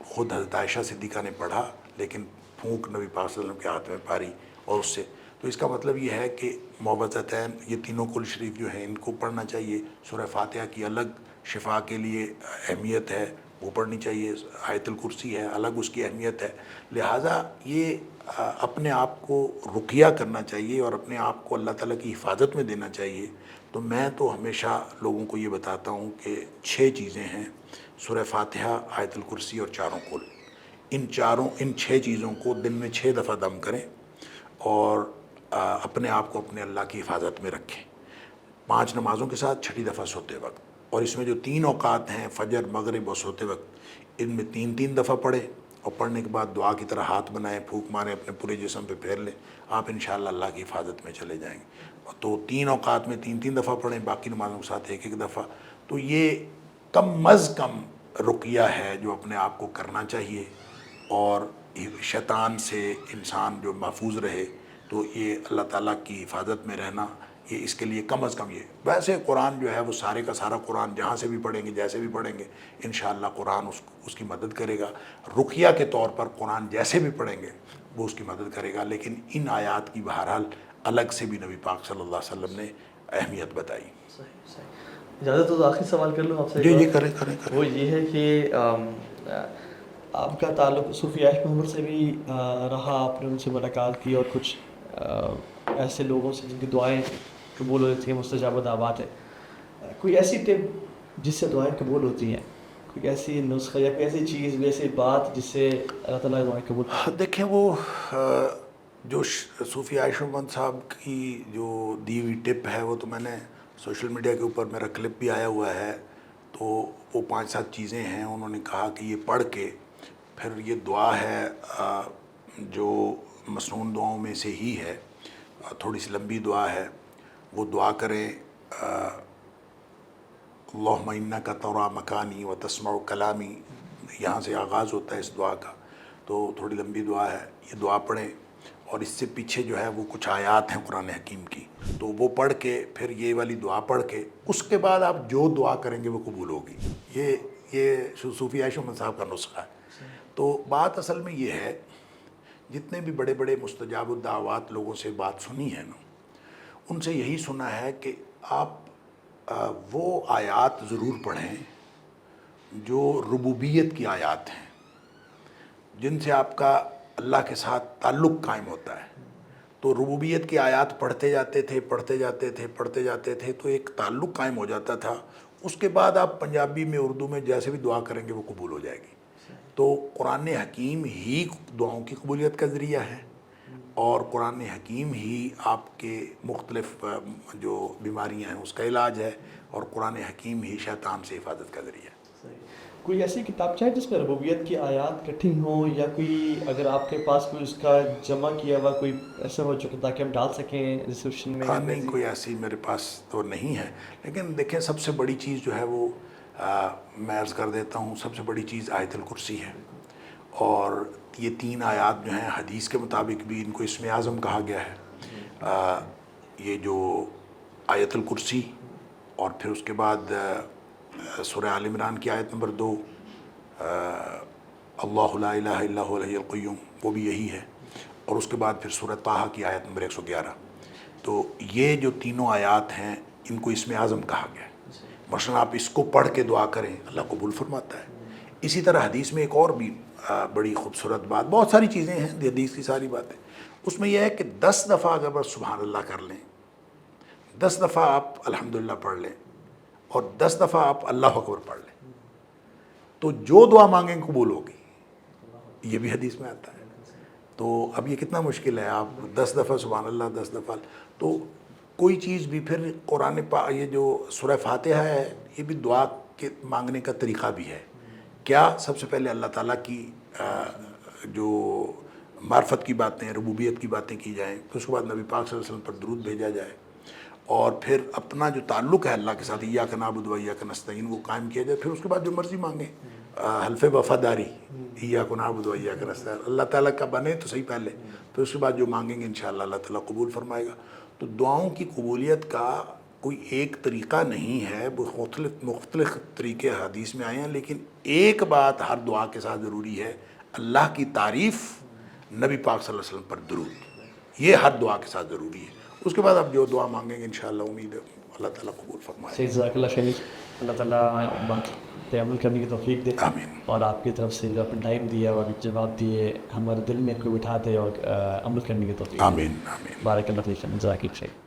خود حضرت عائشہ صدیقہ نے پڑھا، لیکن پھونک نبی پاک صلی اللہ علیہ وسلم کے ہاتھ میں پاری اور اس سے. تو اس کا مطلب یہ ہے کہ معوذتین یہ تینوں کل شریف جو ہیں ان کو پڑھنا چاہیے. سورہ فاتحہ کی الگ شفا کے لیے اہمیت ہے، وہ پڑھنی چاہیے. آیت الکرسی ہے، الگ اس کی اہمیت ہے. لہٰذا یہ اپنے آپ کو رقیہ کرنا چاہیے اور اپنے آپ کو اللہ تعالیٰ کی حفاظت میں دینا چاہیے. تو میں تو ہمیشہ لوگوں کو یہ بتاتا ہوں کہ 6 چیزیں ہیں: سورہ فاتحہ، آیت الکرسی اور چاروں کل. ان 6 چیزوں کو دن میں 6 دفعہ دم کریں اور اپنے آپ کو اپنے اللہ کی حفاظت میں رکھیں. 5 نمازوں کے ساتھ 6 دفعہ سوتے وقت. اور اس میں جو 3 اوقات ہیں فجر، مغرب اور سوتے وقت، ان میں 3 دفعہ پڑھیں اور پڑھنے کے بعد دعا کی طرح ہاتھ بنائیں، پھونک ماریں، اپنے پورے جسم پہ پھیر لیں. آپ انشاءاللہ اللہ کی حفاظت میں چلے جائیں گے. تو 3 اوقات میں 3 دفعہ پڑھیں، باقی نمازوں کے ساتھ 1 دفعہ. تو یہ کم از کم رقیہ ہے جو اپنے آپ کو کرنا چاہیے. اور شیطان سے انسان جو محفوظ رہے، تو یہ اللہ تعالیٰ کی حفاظت میں رہنا، یہ اس کے لیے کم از کم یہ. ویسے قرآن جو ہے وہ سارے کا سارا قرآن جہاں سے بھی پڑھیں گے، جیسے بھی پڑھیں گے، انشاءاللہ قرآن اس کی مدد کرے گا. رقیہ کے طور پر قرآن جیسے بھی پڑھیں گے وہ اس کی مدد کرے گا. لیکن ان آیات کی بہرحال الگ سے بھی نبی پاک صلی اللہ علیہ وسلم نے اہمیت بتائی. اجازت ہو تو آخری سوال کر لوں آپ سے؟ جی کریں. وہ یہ ہے کہ آپ کا تعلق صوفی عائشہ محمد سے بھی رہا، آپ نے ان سے ملاقات کی اور کچھ ایسے لوگوں سے جن کی دعائیں قبول ہوتی ہیں، مستجاب دعوات ہے. کوئی ایسی ٹپ جس سے دعائیں قبول ہوتی ہیں؟ کوئی ایسی نسخہ یا کوئی ایسی چیز، کوئی ایسی بات جس سے اللہ تعالیٰ کی دعائیں قبول؟ دیکھیں، وہ جو صوفی عائشہ محمد صاحب کی جو دی ہوئی ٹپ ہے، وہ تو میں نے سوشل میڈیا کے اوپر میرا کلپ بھی آیا ہوا ہے. تو وہ 5-7 چیزیں ہیں. انہوں نے کہا کہ یہ پڑھ کے پھر یہ دعا ہے جو مسنون دعاؤں میں سے ہی ہے، تھوڑی سی لمبی دعا ہے. وہ دعا کریں، اللہم انک تری مکانی و تسمع کلامی، یہاں سے آغاز ہوتا ہے اس دعا کا. تو تھوڑی لمبی دعا ہے، یہ دعا پڑھیں. اور اس سے پیچھے جو ہے وہ کچھ آیات ہیں قرآن حکیم کی، تو وہ پڑھ کے پھر یہ والی دعا پڑھ کے اس کے بعد آپ جو دعا کریں گے وہ قبول ہوگی. یہ صوفی عائشہ محمد صاحب کا نسخہ ہے. تو بات اصل میں یہ ہے، جتنے بھی بڑے بڑے مستجاب الدعوات لوگوں سے بات سنی ہے نا، ان سے یہی سنا ہے کہ آپ وہ آیات ضرور پڑھیں جو ربوبیت کی آیات ہیں، جن سے آپ کا اللہ کے ساتھ تعلق قائم ہوتا ہے. تو ربوبیت کی آیات پڑھتے جاتے تھے تو ایک تعلق قائم ہو جاتا تھا. اس کے بعد آپ پنجابی میں، اردو میں جیسے بھی دعا کریں گے وہ قبول ہو جائے گی. تو قرآن حکیم ہی دعاؤں کی قبولیت کا ذریعہ ہے، اور قرآن حکیم ہی آپ کے مختلف جو بیماریاں ہیں اس کا علاج ہے، اور قرآن حکیم ہی شیطان سے حفاظت کا ذریعہ ہے. کوئی ایسی کتاب چاہے جس میں ربوبیت کی آیات کٹھی ہوں، یا کوئی اگر آپ کے پاس کوئی اس کا جمع کیا ہوا کوئی ایسا ہو جو تاکہ ہم ڈال سکیں ڈسکرپشن میں؟ نہیں، کوئی ایسی میرے پاس تو نہیں ہے. لیکن دیکھیں، سب سے بڑی چیز جو ہے وہ میں عرض کر دیتا ہوں، سب سے بڑی چیز آیت الکرسی ہے. اور یہ 3 آیات جو ہیں حدیث کے مطابق بھی ان کو اسم اعظم کہا گیا ہے. یہ جو آیت الکرسی، اور پھر اس کے بعد سورہ آل عمران کی آیت نمبر 2، اللہ لا الہ الا هو الحی القیوم، وہ بھی یہی ہے. اور اس کے بعد پھر سورہ طٰہٰ کی آیت نمبر 111. تو یہ جو تینوں آیات ہیں ان کو اسم اعظم کہا گیا ہے. مثلا آپ اس کو پڑھ کے دعا کریں، اللہ قبول فرماتا ہے. اسی طرح حدیث میں ایک اور بھی بڑی خوبصورت بات، بہت ساری چیزیں ہیں حدیث کی ساری باتیں، اس میں یہ ہے کہ 10 دفعہ اگر بس سبحان اللہ کر لیں، 10 دفعہ آپ الحمدللہ پڑھ لیں، اور 10 دفعہ آپ اللہ اکبر پڑھ لیں، تو جو دعا مانگیں قبول ہوگی. یہ بھی حدیث میں آتا ہے. تو اب یہ کتنا مشکل ہے، آپ 10 دفعہ سبحان اللہ، 10 دفعہ. تو کوئی چیز بھی پھر قرآن یہ جو سورہ فاتحہ ہے، یہ بھی دعا کے مانگنے کا طریقہ بھی ہے. کیا سب سے پہلے اللہ تعالیٰ کی جو معرفت کی باتیں، ربوبیت کی باتیں کی جائیں، پھر اس کے بعد نبی پاک صلی اللہ علیہ وسلم پر درود بھیجا جائے، اور پھر اپنا جو تعلق ہے اللہ کے ساتھ، ایاک نعبد و ایاک نستعین، وہ قائم کیا جائے. پھر اس کے بعد جو مرضی مانگیں، حلف وفاداری، ایاک نعبد و ایاک نستعین، اللہ تعالیٰ کا بنے تو صحیح پہلے، پھر اس کے بعد جو مانگیں گے انشاءاللہ اللہ تعالیٰ قبول فرمائے گا. تو دعاؤں کی قبولیت کا کوئی ایک طریقہ نہیں ہے، مختلف طریقے حدیث میں آئے ہیں، لیکن ایک بات ہر دعا کے ساتھ ضروری ہے، اللہ کی تعریف، نبی پاک صلی اللہ علیہ وسلم پر درود، یہ ہر دعا کے ساتھ ضروری ہے۔ اس کے بعد آپ جو دعا مانگیں گے انشاءاللہ امید ہے اللہ تعالیٰ قبول فرمائے۔ جزاک اللہ خیر، اللہ تعالیٰ بات پہ عمل کرنے کی توفیق دے، آمین۔ اور آپ کی طرف سے جو اپنا ٹائم دیا اور جواب دیے ہمارے دل میں کو بٹھا دے اور عمل کرنے کی توفیق دے۔ آمین آمین۔ بارک اللہ فیک، جزاک اللہ خیر۔